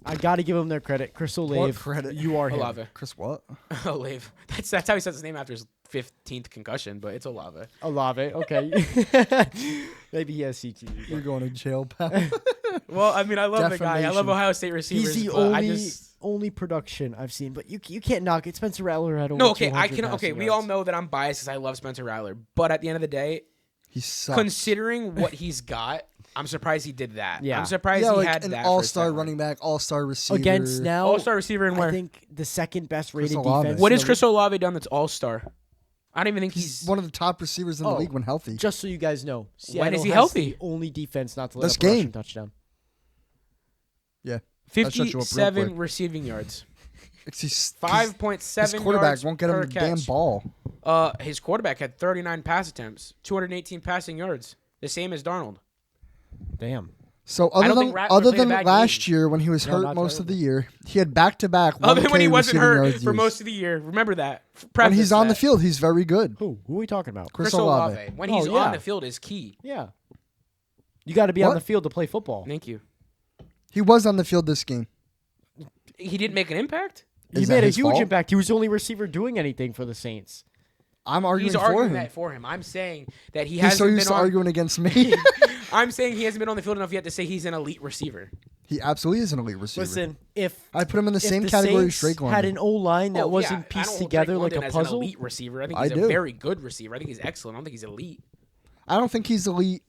I gotta give them their credit. Chris Olave, What credit? you are him. Olave. Chris what? Olave. That's how he says his name after his 15th concussion, but it's Olave. Olave. Okay. Maybe he has CTE. You're going to jail, pal. Well, I mean, I love the guy. I love Ohio State receivers. He's the only production I've seen, but you can't knock it. Spencer Rattler had over No, okay, 200 Okay, we yards. all know that I'm biased because I love Spencer Rattler, but at the end of the day, he sucks. Considering what he's got, I'm surprised he did that. Yeah. I'm surprised he like had an that. all-star running back, all-star receiver. Against now, all-star receiver and where? I think the second best rated Olave. defense. What has Chris Olave done that's all-star? I don't even think He's he's one of the top receivers in the league when healthy. Just so you guys know, When is Seattle he has healthy? The only defense not to let This up a rushing game. touchdown. Yeah. That shut you up real 57 quick. receiving yards. 5.7 His quarterback yards won't get him per a damn catch. ball. His quarterback had 39 pass attempts, 218 passing yards, the same as Darnold. Damn. So I other don't than think Rattler played a bad last game. year when he was hurt not most of terrible. the year, he had back-to-back. Other than when he 1K wasn't receiving hurt yards for years. most of the year. Remember that. When Preface he's on the that. field, he's very good. Who are we talking about? Chris Olave. Olave. When he's Oh, yeah. on the field is key. Yeah. You got to be on What? the field to play football. Thank you. He was on the field this game. He didn't make an impact? He Is that made a his huge fault? impact. He was the only receiver doing anything for the Saints. I'm arguing He's for arguing him. that for him. I'm saying that he He's hasn't so been used to on. arguing against me. I'm saying he hasn't been on the field enough yet to say he's an elite receiver. He absolutely is an elite receiver. Listen, if I put him in the if same the category as Saints Drake had London. an O-line that Oh, wasn't yeah, I pieced don't hold together Drake like a London as puzzle, an elite receiver. I think I he's a do. very good receiver. I think he's excellent. I don't think he's elite. I don't think he's elite.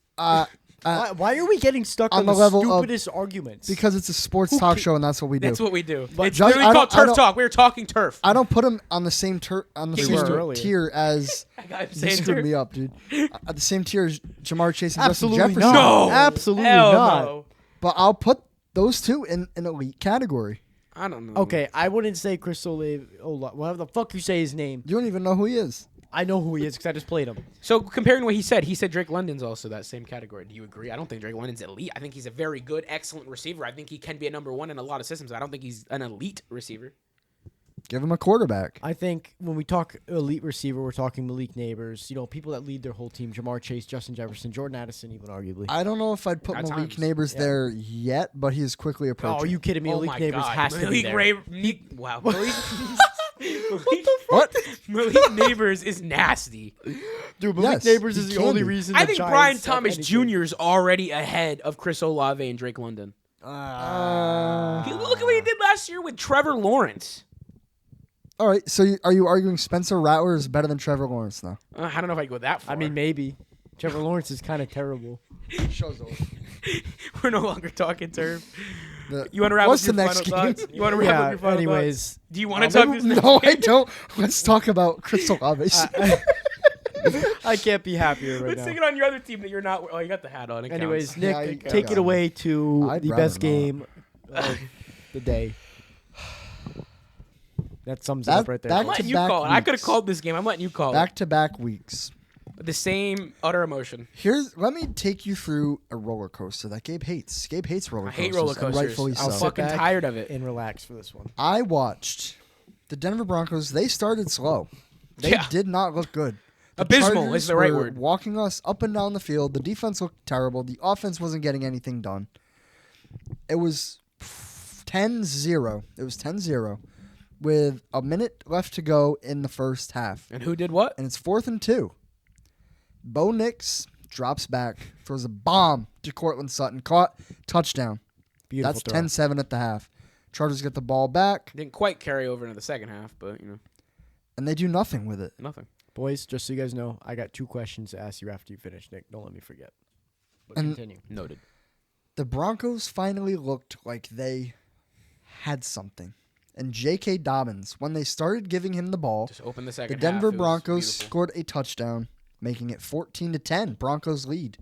why are we getting stuck on on the the level of- stupidest arguments? Because it's a sports talk show and that's what we do. That's what we do. But It's Judge- literally I called don't- I turf don't- talk. We were talking turf. I don't put him on the same He was earlier. tier as. I got him You saying screwed turf. me up, dude. At the same tier as Jamar Chase and Absolutely Justin Jefferson. not. No. Absolutely Hell not. no. But I'll put those two in an elite category. I don't know. Okay, I wouldn't say Chris Olave, whatever the fuck you say his name. You don't even know who he is. I know who he is because I just played him. So comparing what he said Drake London's also that same category. Do you agree? I don't think Drake London's elite. I think he's a very good, excellent receiver. I think he can be a number one in a lot of systems. I don't think he's an elite receiver. Give him a quarterback. I think when we talk elite receiver, we're talking Malik Neighbors. You know, people that lead their whole team: Jamar Chase, Justin Jefferson, Jordan Addison, even arguably. I don't know if I'd put At Malik times, Neighbors there yet, but he is quickly Oh, approaching. are you kidding me? Oh Malik my Neighbors God. has to be Malik there. Wow. Malik, What? Malik Neighbors is nasty. Dude, Malik Yes, Neighbors he is the can only be. reason. I the think Giants Brian have Thomas anything. Jr. is already ahead of Chris Olave and Drake London. Look at what he did last year with Trevor Lawrence. All right, so are you arguing Spencer Rattler is better than Trevor Lawrence now? I don't know if I go that far. I mean, maybe. Trevor Lawrence is kind of terrible. Show's over. we're no longer talking turf. You want to wrap What's up the your next final game? thoughts? You want to wrap up Yeah. your final Anyways, thoughts? Do you want to talk this next No, game? I don't. Let's talk about Chris Olave. I can't be happier right Let's now. take it on your other team that you're not. Oh, you got the hat on. It Anyways, counts. Nick, Yeah, you take got it it. away to I'd the rather best not. game of the day. That sums it That- up right there. that I'm letting you back-to-back call it. I could have weeks. called this game. I'm letting you call it. Back-to-back weeks. The same utter emotion. Let me take you through a roller coaster that Gabe hates. Gabe hates roller I coasters. hate roller and coasters. rightfully I'm so. fucking back tired of it. and relax for this one. I watched the Denver Broncos. They started slow. They Yeah. did not look good. The Abysmal Chargers is the right were word. Walking us up and down the field. The defense looked terrible. The offense wasn't getting anything done. It was 10-0. It was 10-0 with a minute left to go in the first half. And who did what? And it's 4th and 2. Bo Nix drops back, throws a bomb to Cortland Sutton. Caught, touchdown. Beautiful That's throw. 10-7 at the half. Chargers get the ball back, Didn't quite carry over into the second half, but, and they do nothing with it. nothing. Boys, just so you guys know, I got 2 questions to ask you after you finish, Nick. Don't let me forget. But And- continue. Noted. The Broncos finally looked like they had something. And J.K. Dobbins, when they started giving him the ball, Just open the the second half. Denver It was Broncos beautiful. scored a touchdown, making it 14-10. Broncos lead.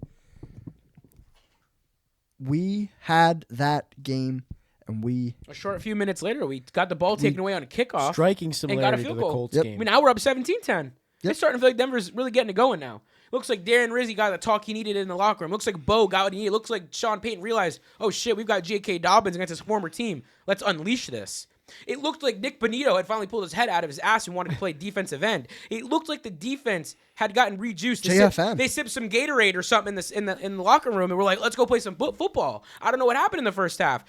We had that game, and we A short few minutes later, we got the ball taken away on a kickoff. Striking got a similarity to field the goal. Colts Yep. game. I mean, now we're up 17-10. Yep. It's starting to feel like Denver's really getting it going now. Looks like Darren Rizzi got the talk he needed in the locker room. Looks like Bo got what he needed. Looks like Sean Payton realized, oh shit, we've got J.K. Dobbins against his former team. Let's unleash this. It looked like Nick Bonito had finally pulled his head out of his ass and wanted to play defensive end. It looked like the defense had gotten rejuiced. JFM. They sipped some Gatorade or something in the locker room and were like, let's go play some football. I don't know what happened in the first half.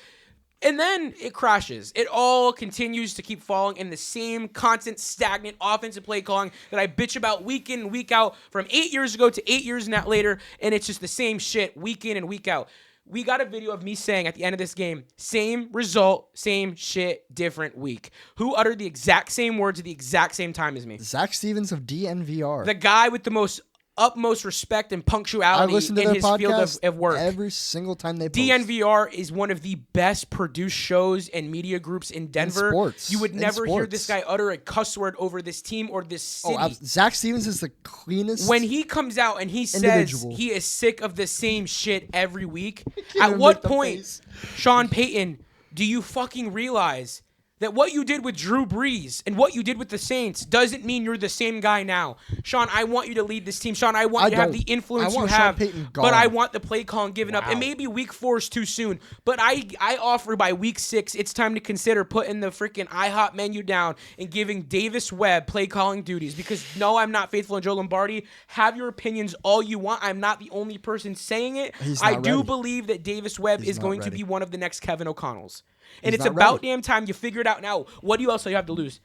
And then it crashes. It all continues to keep falling in the same constant, stagnant offensive play calling that I bitch about week in and week out from 8 years ago to 8 years later, and it's just the same shit week in and week out. We got a video of me saying at the end of this game, same result, same shit, different week. Who uttered the exact same words at the exact same time as me? Zach Stevens of DNVR. The guy with the most utmost respect and I punctuality listen to in their his field podcast of work. every single time they post. DNVR is one of the best produced shows and media groups in Denver. sports. You would In never hear sports. this guy utter a cuss word over this team or this city. Zach Stevens is the cleanest. When he comes out and he says individual. he is sick of the same shit every week, can't at even what make the point, face. Sean Payton, do you fucking realize that what you did with Drew Brees and what you did with the Saints doesn't mean you're the same guy now? Sean, I want you to lead this team. Sean, I want you to have the influence I want you Sean have, Payton but gone. I want the play calling given up. Wow. And maybe week 4 is too soon, but I offer by week 6, it's time to consider putting the freaking IHOP menu down and giving Davis Webb play calling duties, because no, I'm not faithful in Joe Lombardi. Have your opinions all you want. I'm not the only person saying it. He's I not do ready. believe that Davis Webb He's is not going to ready. be one of the next Kevin O'Connells. And He's it's not about ready. damn time you figure it out now. What do else you have to lose?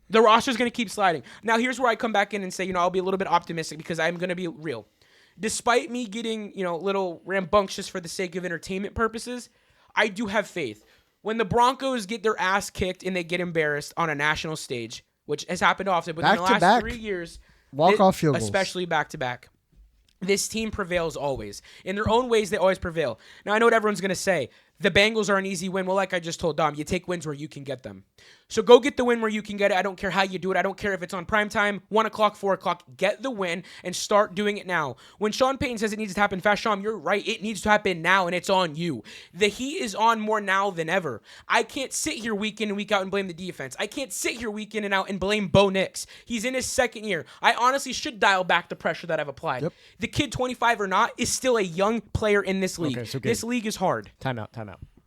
The roster's going to keep sliding. Now, here's where I come back in and say, I'll be a little bit optimistic because I'm going to be real. Despite me getting, a little rambunctious for the sake of entertainment purposes, I do have faith. When the Broncos get their ass kicked and they get embarrassed on a national stage, which has happened often, but in the last Back-to-back. 3 years, Walk-off field goals. especially back-to-back, this team prevails always. In their own ways, they always prevail. Now, I know what everyone's going to say. The Bengals are an easy win. Well, like I just told Dom, you take wins where you can get them. So go get the win where you can get it. I don't care how you do it. I don't care if it's on primetime, 1 o'clock, 4 o'clock. Get the win and start doing it now. When Sean Payton says it needs to happen fast, Sean, you're right. It needs to happen now, and it's on you. The heat is on more now than ever. I can't sit here week in and week out and blame the defense. I can't sit here week in and out and blame Bo Nix. He's in his second year. I honestly should dial back the pressure that I've applied. Yep. The kid, 25 or not, is still a young player in this league. Okay, so Gabe. This league is hard. Time out.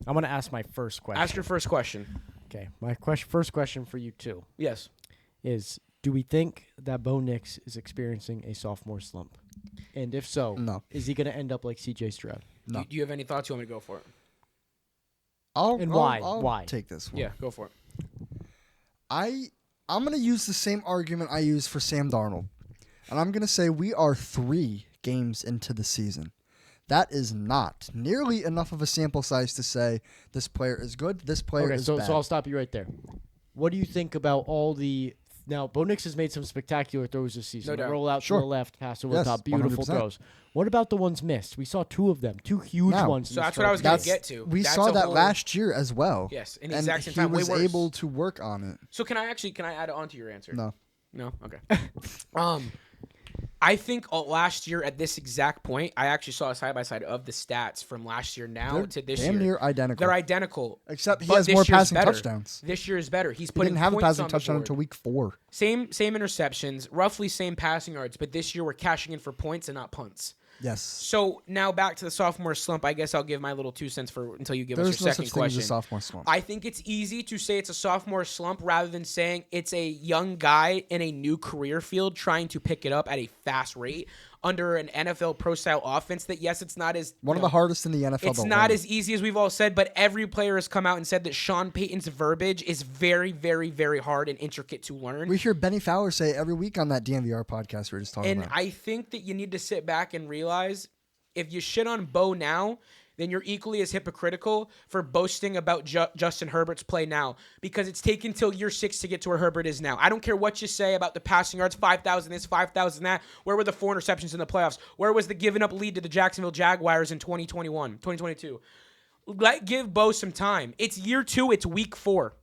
I'm going to ask my first question. Ask your first question. Okay, my first question for you, too, Yes. is do we think that Bo Nix is experiencing a sophomore slump? And if so, No. is he going to end up like C.J. Stroud? No. Do you have any thoughts? You want me to go for it? Why? I'll Why? take this one. Yeah, go for it. I'm going to use the same argument I used for Sam Darnold. And I'm going to say we are 3 games into the season. That is not nearly enough of a sample size to say this player is good, this player is bad. So I'll stop you right there. What do you think about all the... Now, Bo Nix has made some spectacular throws this season. No The doubt. roll out Sure. to the left, pass over Yes, the top, beautiful 100%. throws. What about the ones missed? We saw 2 of them, 2 huge Now- ones. in So this that's what I was going to start. get to. We That's saw a that whole- last year as well. Yes, in the and exact same he time. Way was worse. able to work on it. So can I add it on to your answer? No. No? Okay. I think last year at this exact point, I actually saw a side-by-side of the stats from last year now They're to this damn year. near identical. They're identical. Except he but has this more year's passing better. touchdowns. This year is better. He's He putting didn't have a points passing on the touchdown board. until week 4. Same interceptions, roughly same passing yards, but this year we're cashing in for points and not punts. Yes. So now back to the sophomore slump. I guess I'll give my little 2 cents until you give There's us your no second such thing as question. a sophomore slump. I think it's easy to say it's a sophomore slump rather than saying it's a young guy in a new career field trying to pick it up at a fast rate under an NFL pro-style offense that, yes, it's not as... One of the hardest in the NFL. It's to not learn. as easy as we've all said, but every player has come out and said that Sean Payton's verbiage is very, very, very hard and intricate to learn. We hear Benny Fowler say it every week on that DNVR podcast we were just talking And about. I think that you need to sit back and realize if you shit on Bo now, then you're equally as hypocritical for boasting about Justin Herbert's play now, because it's taken till year 6 to get to where Herbert is now. I don't care what you say about the passing yards, 5,000 this, 5,000 that. Where were the 4 interceptions in the playoffs? Where was the giving up lead to the Jacksonville Jaguars in 2022? Give Bo some time. It's year 2. It's week 4.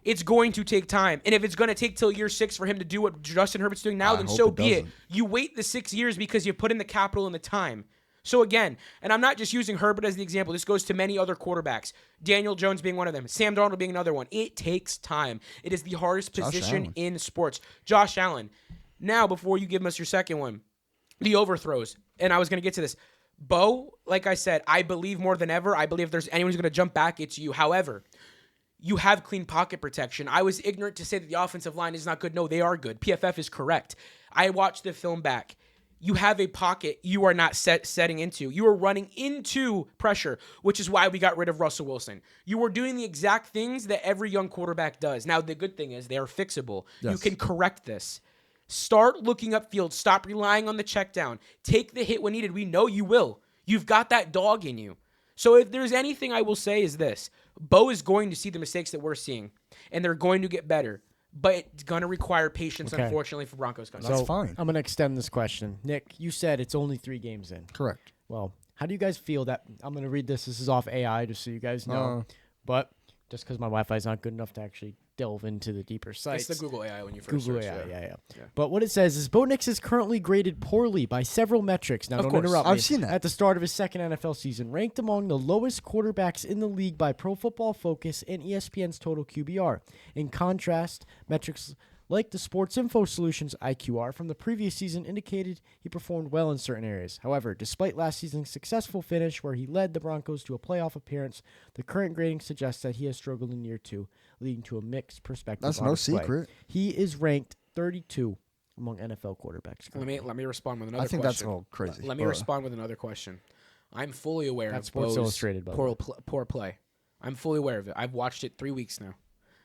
It's going to take time. And if it's going to take till year 6 for him to do what Justin Herbert's doing now, then so be it. You wait the 6 years because you put in the capital and the time. So again, and I'm not just using Herbert as the example. This goes to many other quarterbacks. Daniel Jones being one of them. Sam Darnold being another one. It takes time. It is the hardest position in sports. Josh Allen. Now, before you give us your second one, the overthrows. And I was going to get to this. Bo, like I said, I believe more than ever. I believe if there's anyone who's going to jump back, it's you. However, you have clean pocket protection. I was ignorant to say that the offensive line is not good. No, they are good. PFF is correct. I watched the film back. You have a pocket you are not setting into. You are running into pressure, which is why we got rid of Russell Wilson. You are doing the exact things that every young quarterback does. Now, the good thing is they are fixable. Yes. You can correct this. Start looking upfield. Stop relying on the check down. Take the hit when needed. We know you will. You've got that dog in you. So if there's anything I will say is this. Bo is going to see the mistakes that we're seeing, and they're going to get better. But it's going to require patience, unfortunately, for Broncos country. That's fine. I'm going to extend this question. Nick, you said it's only 3 games in. Correct. Well, how do you guys feel that – I'm going to read this. This is off AI just so you guys know. But just because my Wi-Fi is not good enough to actually delve into the deeper sites. It's the Google AI when you first Google search. AI, yeah. But what it says is Bo Nix is currently graded poorly by several metrics. Now, don't interrupt me. I've seen that. At the start of his second NFL season, ranked among the lowest quarterbacks in the league by Pro Football Focus and ESPN's total QBR. In contrast, metrics like the Sports Info Solutions IQR from the previous season indicated he performed well in certain areas. However, despite last season's successful finish where he led the Broncos to a playoff appearance, the current grading suggests that he has struggled in year 2, leading to a mixed perspective. That's no secret. He is ranked 32 among NFL quarterbacks. Let me respond with another question. I think that's all crazy. Let me respond with another question. I'm fully aware of Sports Illustrated, poor play. I'm fully aware of it. I've watched it 3 weeks now.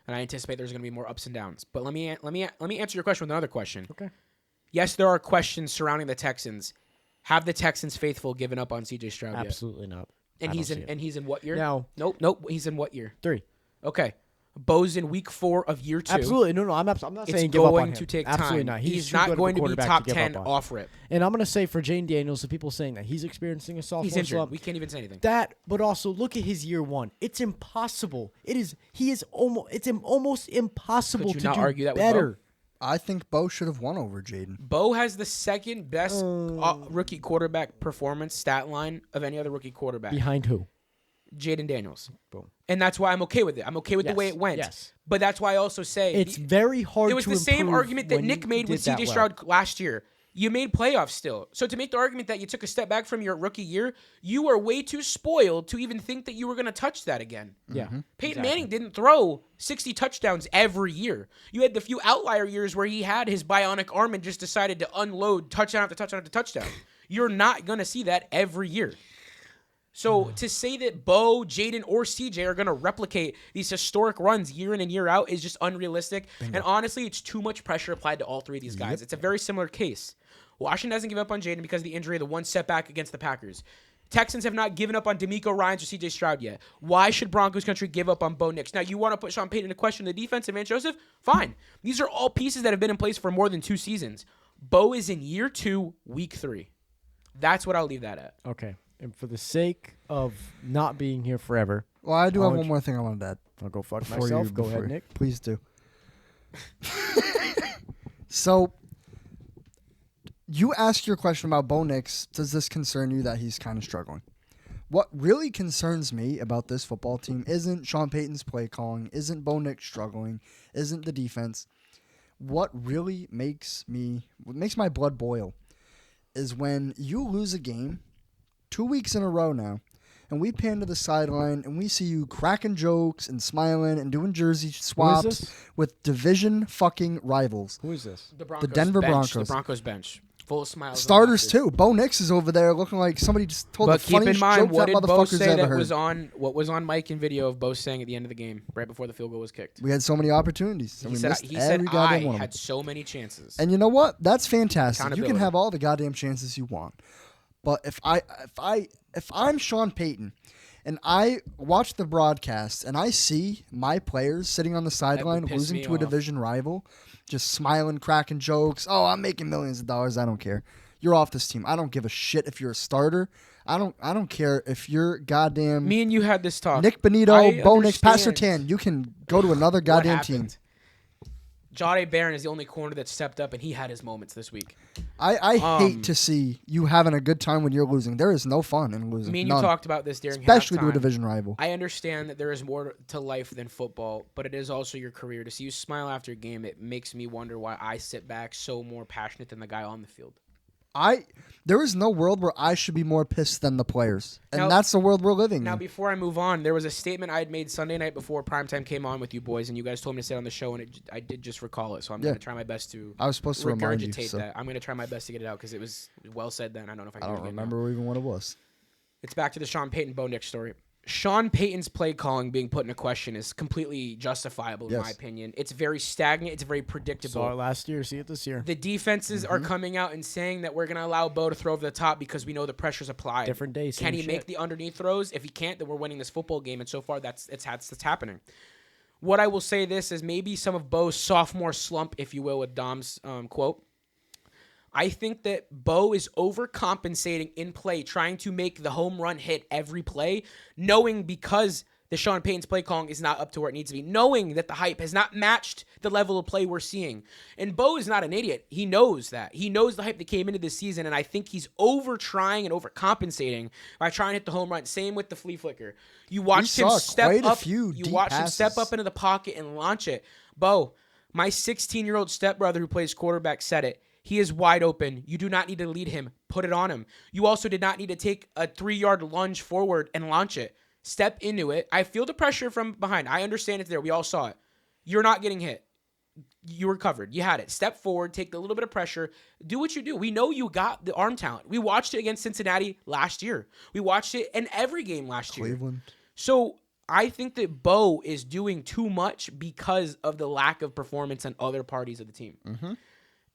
And I anticipate there's going to be more ups and downs. But let me answer your question with another question. Okay. Yes, there are questions surrounding the Texans. Have the Texans faithful given up on C.J. Stroud yet? Absolutely not. And he's in what year? No. Nope. He's in what year? 3. Okay. Bo's in week 4 of year 2. Absolutely. No. I'm not saying give up on him. It's going to take Absolutely time. not. He's not going to be top 10 off rip. And I'm going to say for Jane Daniels, the people saying that he's experiencing a sophomore He's injured. slump. We can't even say anything. That, but also look at his year 1. It's impossible. It's almost impossible Could you to not do argue that with better. I think Bo should have won over Jaden. Bo has the second best rookie quarterback performance stat line of any other rookie quarterback. Behind who? Jaden Daniels. Boom. And that's why I'm okay with it. I'm okay with the way it went. Yes. But that's why I also say it's very hard to It was the same argument that Nick made with C.J. Stroud last year. You made playoffs still. So to make the argument that you took a step back from your rookie year, you were way too spoiled to even think that you were going to touch that again. Yeah. Peyton Manning didn't throw 60 touchdowns every year. You had the few outlier years where he had his bionic arm and just decided to unload touchdown after touchdown after touchdown. You're not going to see that every year. So to say that Bo, Jaden, or CJ are going to replicate these historic runs year in and year out is just unrealistic. Bingo. And honestly, it's too much pressure applied to all 3 of these guys. Yep. It's a very similar case. Washington doesn't give up on Jaden because of the injury of the one setback against the Packers. Texans have not given up on D'Amico Ryans or C.J. Stroud yet. Why should Broncos country give up on Bo Nix? Now, you want to put Sean Payton into question the defense and Van Joseph? Fine. These are all pieces that have been in place for more than 2 seasons. Bo is in year 2, week 3. That's what I'll leave that at. Okay. And for the sake of not being here forever. Well, I do have one more thing I wanted to add. I'll go fuck myself. Go ahead, Nick. Please do. So, you asked your question about Bo Nix. Does this concern you that he's kind of struggling? What really concerns me about this football team isn't Sean Payton's play calling, isn't Bo Nix struggling, isn't the defense. What really makes my blood boil is when you lose a game 2 weeks in a row now, and we pan to the sideline and we see you cracking jokes and smiling and doing jersey swaps with division fucking rivals. Who is this? The Denver Broncos. The Broncos bench. Full of smiles. Starters too. Bo Nix is over there looking like somebody just told the funniest joke that motherfucker's ever heard. What was on mic and video of Bo saying at the end of the game, right before the field goal was kicked? We had so many opportunities. He said I had so many chances. And you know what? That's fantastic. You can have all the goddamn chances you want. But if I'm Sean Payton And I watch the broadcast, and I see my players sitting on the sideline piss losing me to a off. division rival, just smiling, cracking jokes. Oh, I'm making millions of dollars. I don't care. You're off this team. I don't give a shit if you're a starter. I don't care if you're goddamn Me and you had this talk. Nick Benito, I Bo Nix, Pastor understand Tan. You can go to another what goddamn team. happened. Jahdae Barron is the only corner that stepped up, and he had his moments this week. I hate to see you having a good time when you're losing. There is no fun in losing. Me and None. you talked about this during Especially to a halftime. division rival. I understand that there is more to life than football, but it is also your career. To see you smile after a game, it makes me wonder why I sit back so more passionate than the guy on the field. There is no world where I should be more pissed than the players. And Now- that's the world we're living Now, in. before I move on, there was a statement I had made Sunday night before primetime came on with you boys, and you guys told me to say it on the show, and I did just recall it, so I'm Yeah. going to try my best to I was supposed to remind you. regurgitate So that. I'm going to try my best to get it out because it was well said then. I don't know if I can I do it don't again now. remember even what it was. It's back to the Sean Payton Bo Nix story. Sean Payton's play calling being put into question is completely justifiable in Yes. my opinion. It's very stagnant. It's very Saw it predictable. last year. See it this year. The defenses are coming out and saying that we're going to allow Bo to throw over the top because we know the pressure's applied. Different day, same Can he shit. make the underneath throws? If he can't, then we're winning this football game. And so far, that's happening. What I will say this is maybe some of Bo's sophomore slump, if you will, with Dom's quote. I think that Bo is overcompensating in play, trying to make the home run hit every play, knowing because the Sean Payton's play calling is not up to where it needs to be, knowing that the hype has not matched the level of play we're seeing. And Bo is not an idiot. He knows that. He knows the hype that came into this season, and I think he's over-trying and overcompensating by trying to hit the home run. Same with the flea flicker. You watched him saw step quite a up. few You deep watched him step passes. up into the pocket and launch it. Bo, my 16-year-old stepbrother who plays quarterback said it. He is wide open. You do not need to lead him. Put it on him. You also did not need to take a 3-yard lunge forward and launch it. Step into it. I feel the pressure from behind. I understand it's there. We all saw it. You're not getting hit. You were covered. You had it. Step forward. Take a little bit of pressure. Do what you do. We know you got the arm talent. We watched it against Cincinnati last year. We watched it in every game last year. Cleveland. So I think that Bo is doing too much because of the lack of performance on other parties of the team. Mm-hmm.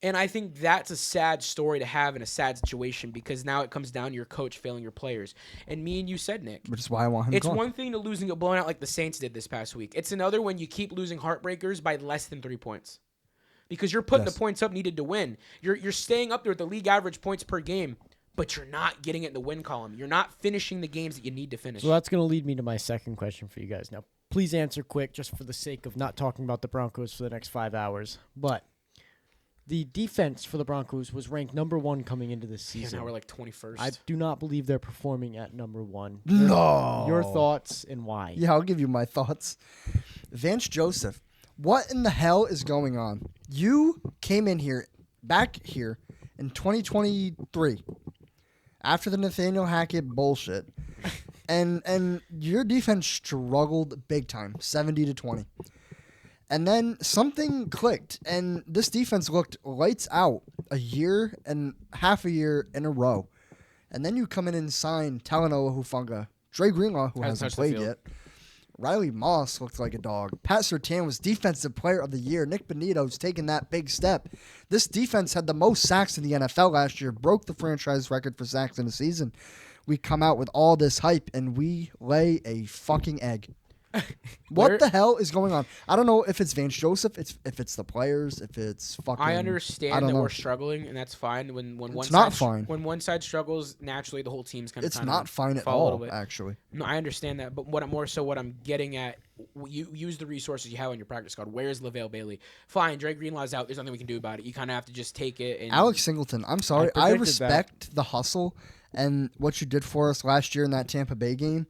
And I think that's a sad story to have in a sad situation because now it comes down to your coach failing your players. And me and you said, Nick, Which is why I want him it's gone. one thing to losing a blown out like the Saints did this past week. It's another when you keep losing heartbreakers by less than 3 points. Because you're putting Yes. the points up needed to win. You're staying up there with the league average points per game, but you're not getting it in the win column. You're not finishing the games that you need to finish. So that's going to lead me to my second question for you guys. Now, please answer quick just for the sake of not talking about the Broncos for the next 5 hours. But the defense for the Broncos was ranked number 1 coming into this Yeah, season. now we're like 21st. I do not believe they're performing at number 1. No. Your thoughts and why? Yeah, I'll give you my thoughts. Vance Joseph, what in the hell is going on? You came in here, back here, in 2023, after the Nathaniel Hackett bullshit, and your defense struggled big time, 70-20. And then something clicked, and this defense looked lights out half a year in a row. And then you come in and sign Talanoa Hufanga, Dre Greenlaw, who Hasn't hasn't touched the played field. yet. Riley Moss looked like a dog. Pat Surtain was Defensive Player of the Year. Nick Benito's taken that big step. This defense had the most sacks in the NFL last year, broke the franchise record for sacks in a season. We come out with all this hype, and we lay a fucking egg. What Where- the hell is going on? I don't know if it's Vance Joseph, if it's the players, if it's fucking. I I understand don't that know. we're struggling, and that's fine. When one It's not side fine. When one side struggles, naturally the whole team's kind of. It's not fine at fall a little all, bit. actually. No, I understand that, but what I'm getting at, you use the resources you have on your practice squad. Where's LaVale Bailey? Fine, Dre Greenlaw's out. There's nothing we can do about it. You kind of have to just take it. And Alex Singleton, I'm sorry. I predicted respect the hustle and what you did for us last year in that Tampa Bay game,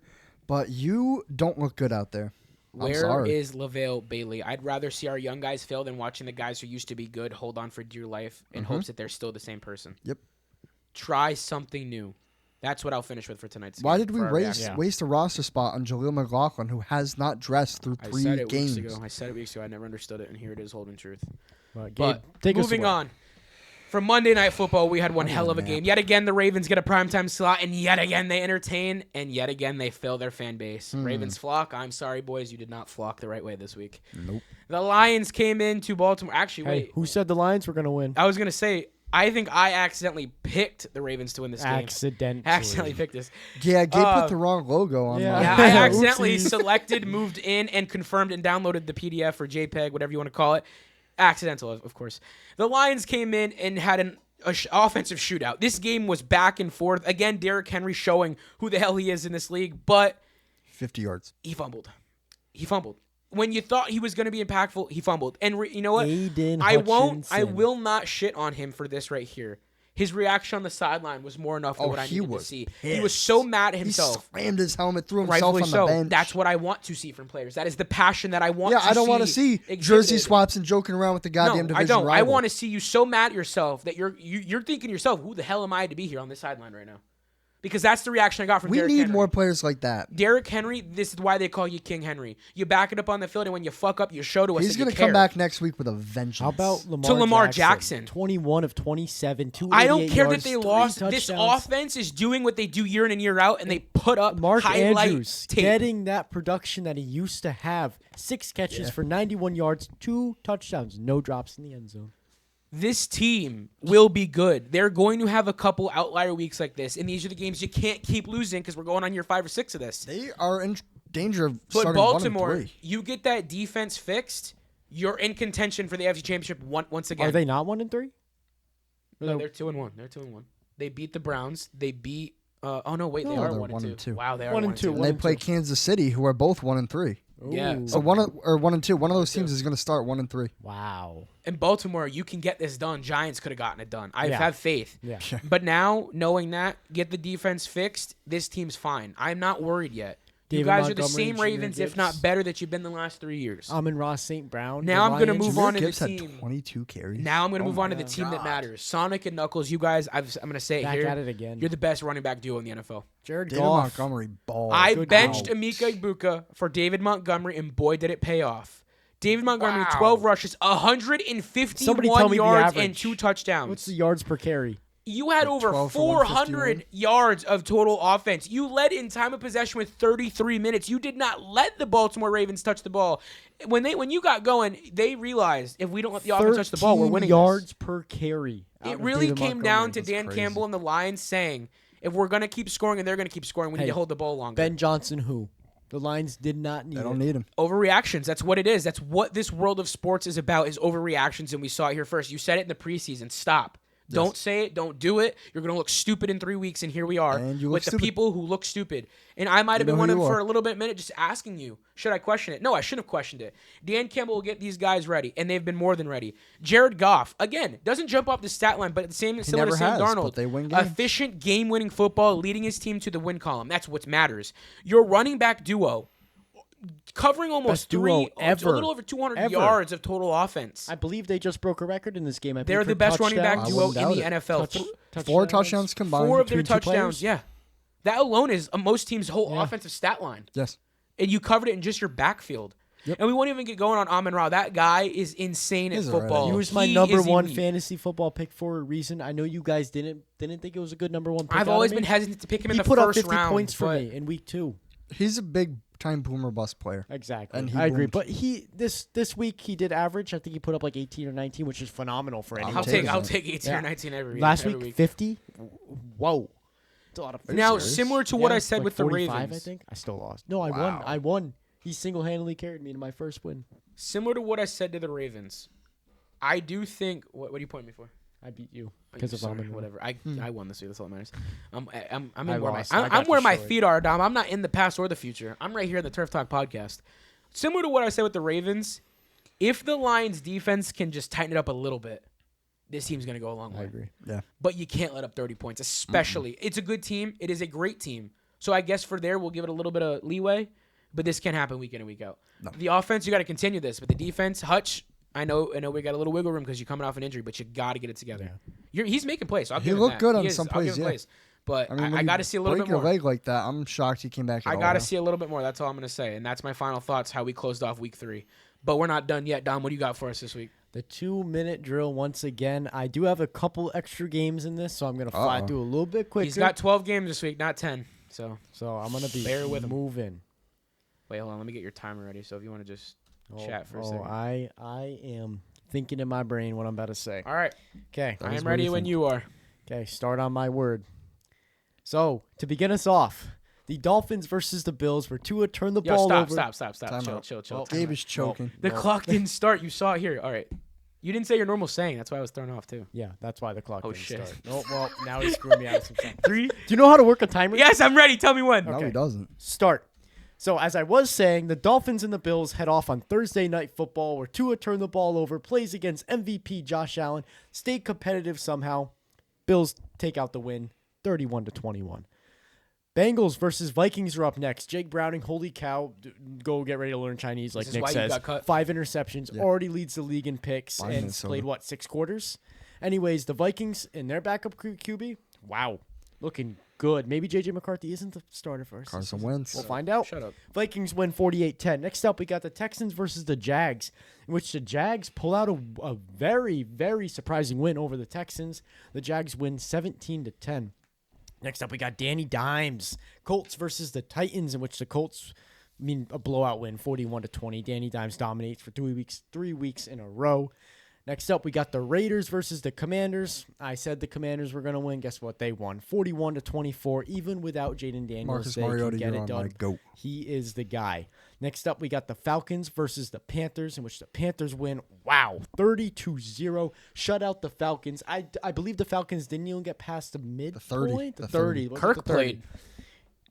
but you don't look good out there. I'm Where sorry. is LaVale Bailey? I'd rather see our young guys fail than watching the guys who used to be good hold on for dear life in hopes that they're still the same person. Yep. Try something new. That's what I'll finish with for tonight's Why game, did we for our reaction. waste a roster spot on Jaleel McLaughlin, who has not dressed through I 3 said it games? weeks ago. I said it weeks ago. I never understood it, and here it is holding truth. Gabe, But take us moving away. on. For Monday Night Football, we had one hell of a man. game. Yet again, the Ravens get a primetime slot, and yet again, they entertain, and yet again, they fill their fan base. Ravens flock. I'm sorry, boys. You did not flock the right way this week. Nope. The Lions came into Baltimore. Actually, Hey, wait. who said the Lions were going to win? I was going to say, I think I accidentally picked the Ravens to win this game. Accidentally picked this. Yeah, Gabe put the wrong logo on mine. Yeah, I accidentally selected, moved in, and confirmed and downloaded the PDF or JPEG, whatever you want to call it. Accidental, of course. The Lions came in and had an offensive shootout. This game was back and forth. Again, Derrick Henry showing who the hell he is in this league, but 50 yards. He fumbled. When you thought he was going to be impactful, he fumbled. And you know what? I will not shit on him for this right here. His reaction on the sideline was more enough than what I needed to see. Pissed. He was so mad at himself. He slammed his helmet, threw himself on the bench. That's what I want to see from players. That is the passion that I want to see. Yeah, I don't want to see jersey swaps and joking around with the goddamn division rival. I want to see you so mad at yourself that you're thinking to yourself, who the hell am I to be here on this sideline right now? Because that's the reaction I got from Derrick Henry. We need more players like that. Derrick Henry, this is why they call you King Henry. You back it up on the field, and when you fuck up, you show to us He's going to come back next week with a vengeance. How about Lamar Jackson? 21 of 27, 288 I don't care yards, that they lost. This offense is doing what they do year in and year out, and they put up Mark highlight Andrews tape. getting that production that he used to have. 6 catches for 91 yards, 2 touchdowns, no drops in the end zone. This team will be good. They're going to have a couple outlier weeks like this, and these are the games you can't keep losing because we're going on year 5 or 6 of this. They are in danger of but starting Baltimore, 1-3. You get that defense fixed, you're in contention for the AFC Championship once again. Are they not 1-3? No, they're 2-1. They're 2-1. They beat the Browns. They beat. They are 1-2. Wow, they are 1-2. And they play Kansas City, who are both 1-3. Yeah. So 1-2. One of those teams is going to start 1-3. Wow. In Baltimore, you can get this done. Giants could have gotten it done. I have faith. Yeah. But now, knowing that, get the defense fixed, this team's fine. I'm not worried yet. You guys are the same Ravens, if not better, that you've been the last 3 years. Amon-Ra St. Brown. Now I'm going to move on to the Gibbs team. had 22 carries. Now I'm going to move on to the team that matters. Sonic and Knuckles, you guys, I'm going to say it Back here. at it again. You're the best running back duo in the NFL. Jared David Goff. Montgomery ball. I benched Emeka Egbuka for David Montgomery, and boy, did it pay off. David Montgomery, 12 rushes, 151 yards, and 2 touchdowns. What's the yards per carry? You had over 400 yards of total offense. You led in time of possession with 33 minutes. You did not let the Baltimore Ravens touch the ball. When you got going, they realized if we don't let the offense touch the ball, we're winning. Yards per carry. It really came down to Dan Campbell and the Lions saying, if we're going to keep scoring and they're going to keep scoring, we need to hold the ball longer. Ben Johnson, who? The Lions did not need. They don't need him. Overreactions. That's what it is. That's what this world of sports is about, is overreactions, and we saw it here first. You said it in the preseason. Stop. Yes. Don't say it. Don't do it. You're going to look stupid in 3 weeks, and here we are with the people who look stupid. And I might have been one of them for a little minute just asking you, should I question it? No, I shouldn't have questioned it. Dan Campbell will get these guys ready, and they've been more than ready. Jared Goff, again, doesn't jump off the stat line, but at the same similar to Sam Darnold. They win games. Efficient game-winning football, leading his team to the win column. That's what matters. Your running back duo, covering almost a little over 200 yards of total offense. I believe they just broke a record in this game. They're the best running back duo in the NFL. 4 touchdowns combined. 4 of their touchdowns, yeah. That alone is most teams' whole offensive stat line. Yes. And you covered it in just your backfield. Yep. And we won't even get going on Amon-Ra. That guy is insane at football. He was my number 1 fantasy football pick for a reason. I know you guys didn't think it was a good number 1 pick. I've always been hesitant to pick him in the first round. He put up 50 points for me in week 2. He's a big time boomer bust player. Exactly. And I agree. But this week he did average. I think he put up like 18 or 19, which is phenomenal for anyone. I'll take 18 or 19 every week. Last week 50. Whoa. It's a lot of now, similar to what I said with the 45, Ravens. I think. I still lost. No, I won. He single-handedly carried me to my first win. Similar to what I said to the Ravens. I do think what are you pointing me for? I beat you because of Amon. Whatever. I won this week. That's all that matters. I'm where my feet are, Dom. I'm not in the past or the future. I'm right here in the Turf Talk podcast. Similar to what I said with the Ravens, if the Lions defense can just tighten it up a little bit, this team's going to go a long way. I agree. Yeah. But you can't let up 30 points, especially. It's a good team. It is a great team. So I guess for there, we'll give it a little bit of leeway, but this can happen week in and week out. No. The offense, you got to continue this, but the defense, Hutch, I know we got a little wiggle room because you're coming off an injury, but you got to get it together. Yeah. He's making plays. So I'll he give him looked that. good on some plays, But I got to see a little bit more. Break your leg like that, I'm shocked he came back at all. I got to see a little bit more. That's all I'm going to say. And that's my final thoughts, how we closed off week 3. But we're not done yet. Dom, what do you got for us this week? The 2-minute drill once again. I do have a couple extra games in this, so I'm going to fly through a little bit quicker. He's got 12 games this week, not 10. So I'm going to be moving. Wait, hold on. Let me get your timer ready. So if you want to just chat for a second. I am thinking in my brain what I'm about to say. All right. Okay. I am ready when you are. Okay, start on my word. So, to begin us off, the Dolphins versus the Bills, where Tua turned the ball over. Stop. Time out. Chill. Oh, time Gabe out. is choking. The clock didn't start. You saw it here. All right. You didn't say your normal saying. That's why I was thrown off, too. Yeah, that's why the clock didn't shit. start. Oh, well, now he's screwing me out of some stuff. 3. Do you know how to work a timer? Yes, I'm ready. Tell me when. No, Okay. he doesn't. Start. So, as I was saying, the Dolphins and the Bills head off on Thursday Night Football, where Tua turned the ball over, plays against MVP Josh Allen, stayed competitive somehow. Bills take out the win, 31-21. Bengals versus Vikings are up next. Jake Browning, holy cow, go get ready to learn Chinese, like This is Nick why you says. got cut. 5 interceptions, Yeah. already leads the league in picks, Fine, and Minnesota. played, 6 quarters? Anyways, the Vikings and their backup QB, wow, looking good. Maybe J.J. McCarthy isn't the starter for us. Carson Wentz. We'll find out. Shut up. Vikings win 48-10. Next up, we got the Texans versus the Jags, in which the Jags pull out a very, very surprising win over the Texans. The Jags win 17-10. Next up, we got Danny Dimes. Colts versus the Titans, in which the Colts, a blowout win, 41-20. Danny Dimes dominates for 3 weeks in a row. Next up, we got the Raiders versus the Commanders. I said the Commanders were going to win. Guess what? They won 41-24. Even without Jaden Daniels, Marcus they can Mariota, get you're it on done. my goat. He is the guy. Next up, we got the Falcons versus the Panthers, in which the Panthers win, 30-0. Shut out the Falcons. I believe the Falcons didn't even get past the midpoint. 30. The The 30. 30. Was it Kirk the 30? played.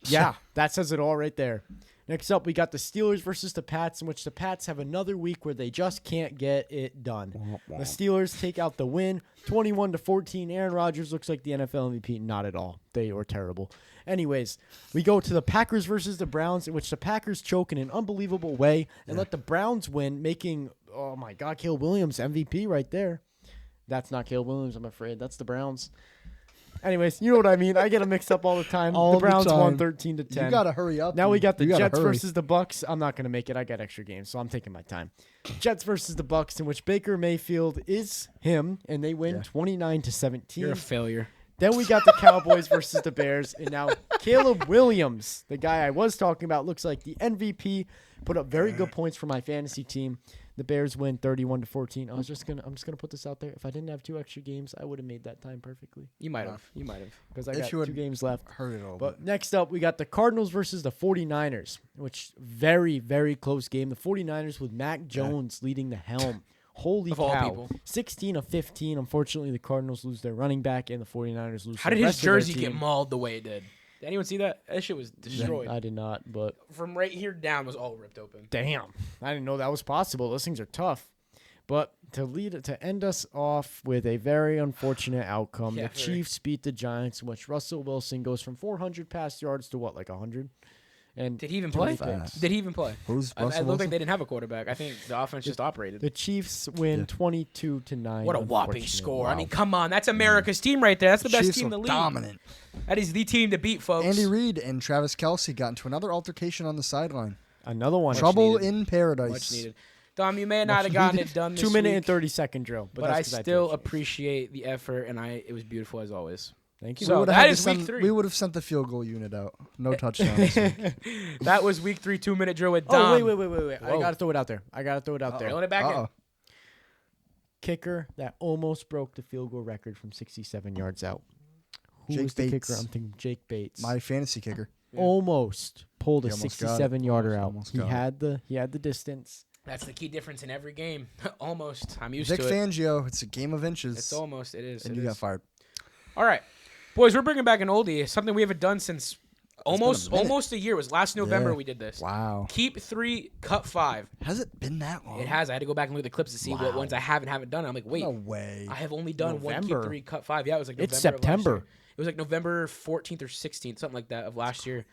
Yeah, that says it all right there. Next up, we got the Steelers versus the Pats, in which the Pats have another week where they just can't get it done. The Steelers take out the win, 21-14. Aaron Rodgers looks like the NFL MVP. Not at all. They were terrible. Anyways, we go to the Packers versus the Browns, in which the Packers choke in an unbelievable way and let the Browns win, making, oh my God, Caleb Williams MVP right there. That's not Caleb Williams, I'm afraid. That's the Browns. Anyways, you know what I mean. I get them mixed up all the time. All the the Browns won time. 13-10. You got to hurry up. Now we got the You gotta Jets hurry. versus the Bucks. I'm not going to make it. I got extra games, so I'm taking my time. Jets versus the Bucks, in which Baker Mayfield is him, and they win 29-17. You're a failure. Then we got the Cowboys versus the Bears, and now Caleb Williams, the guy I was talking about, looks like the MVP. Put up very good points for my fantasy team. The Bears win 31-14. I'm just gonna put this out there. If I didn't have 2 extra games, I would have made that time perfectly You might have. because I If got you 2 had games left. Heard it all. But next up, we got the Cardinals versus the 49ers, which very, very close game. The 49ers with Mac Jones leading the helm. Holy Of all cow. people. 16-15. Unfortunately, the Cardinals lose their running back, and the 49ers lose How the did his rest of their jersey get team. mauled the way it did? Did anyone see that? That shit was destroyed. I did not, but From right here down was all ripped open. damn. I didn't know that was possible. Those things are tough. But to end us off with a very unfortunate outcome, Yeah, the very. Chiefs beat the Giants, in which Russell Wilson goes from 400 pass yards to 100? And Did he even 20 play? picks. Did he even play? Who's I Russell looked Wilson? like they didn't have a quarterback. I think the offense just operated. The Chiefs win Yeah. 22-9. What a whopping unfortunately. score. I Wow. mean, come on. That's America's team right there. That's the best Chiefs team in the look league. dominant. That is the team to beat, folks. Andy Reid and Travis Kelce got into another altercation on the sideline. Another one. Trouble needed. in paradise. Much needed. Dom, you may not have gotten it done this 2 minute week, and 30-second drill. but I that's 'cause still told you. appreciate the effort, and it was beautiful as always. Thank you. So- We would've that had to is week send- 3. We would have sent the field goal unit out. No touchdowns. That was week 3 2-minute drill with Dom. Oh, wait. Whoa. I got to throw it out there. Reel it back in. Kicker that almost broke the field goal record from 67 yards out. Who Jake was the Bates. kicker? I'm thinking Jake Bates. My fantasy kicker. Yeah. Almost pulled a He almost got it. 67-yarder out. Almost He got it. had the distance. That's the key difference in every game. Almost. I'm used Vic to it. Fangio. It's a game of inches. It's almost. It is. and it you is. got fired. All right. Boys, we're bringing back an oldie. Something we haven't done since almost minute. a year. It was last November Yeah. we did this. Wow. Keep 3, cut 5. Has it been that long? It has. I had to go back and look at the clips to see what Wow. ones I haven't done. I'm like, wait, No way. I have only done one Keep November. 3, cut 5. Yeah, it was like November It's of last September. year. It was like November 14th or 16th, something like that of last year.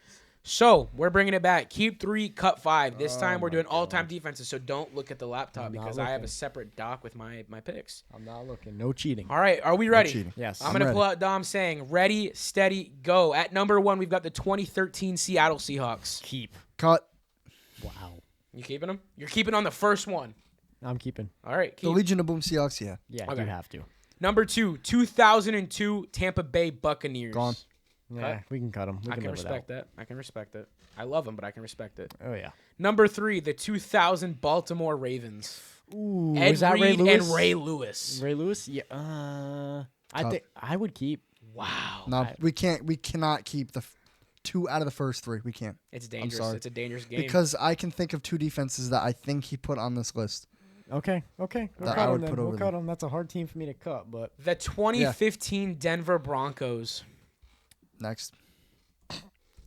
So we're bringing it back. Keep 3, cut 5. This time we're doing all-time defenses, so don't look at the laptop I'm not because I have a looking. separate doc with my picks. I'm not looking. No cheating. All right, are we ready? cheating. Yes. I'm I'm going to ready. pull out Dom saying, ready, steady, go. At number 1, we've got the 2013 Seattle Seahawks. Keep. Cut. Wow. You keeping them? You're keeping on the first one. I'm keeping. All right, The keep. Legion of Boom Seahawks, yeah. Yeah, Okay. you have to. Number 2, 2002 Tampa Bay Buccaneers. Gone. Yeah, we can cut him. We I can live respect that. I can respect it. I love them, but I can respect it. Oh, yeah. Number 3, the 2000 Baltimore Ravens. Ooh, Ed is that Reed Ray and Lewis? Ray Lewis. Ray Lewis? Yeah. I Tough. think I would keep. Wow. No, we can't. We cannot keep the 2 out of the first 3. We can't. It's dangerous. sorry. It's a dangerous game. Because I can think of 2 defenses that I think he put on this list. Okay. We'll That cut I him would then. put We'll over cut them. him. That's a hard team for me to cut, but the 2015 Denver Broncos. Next.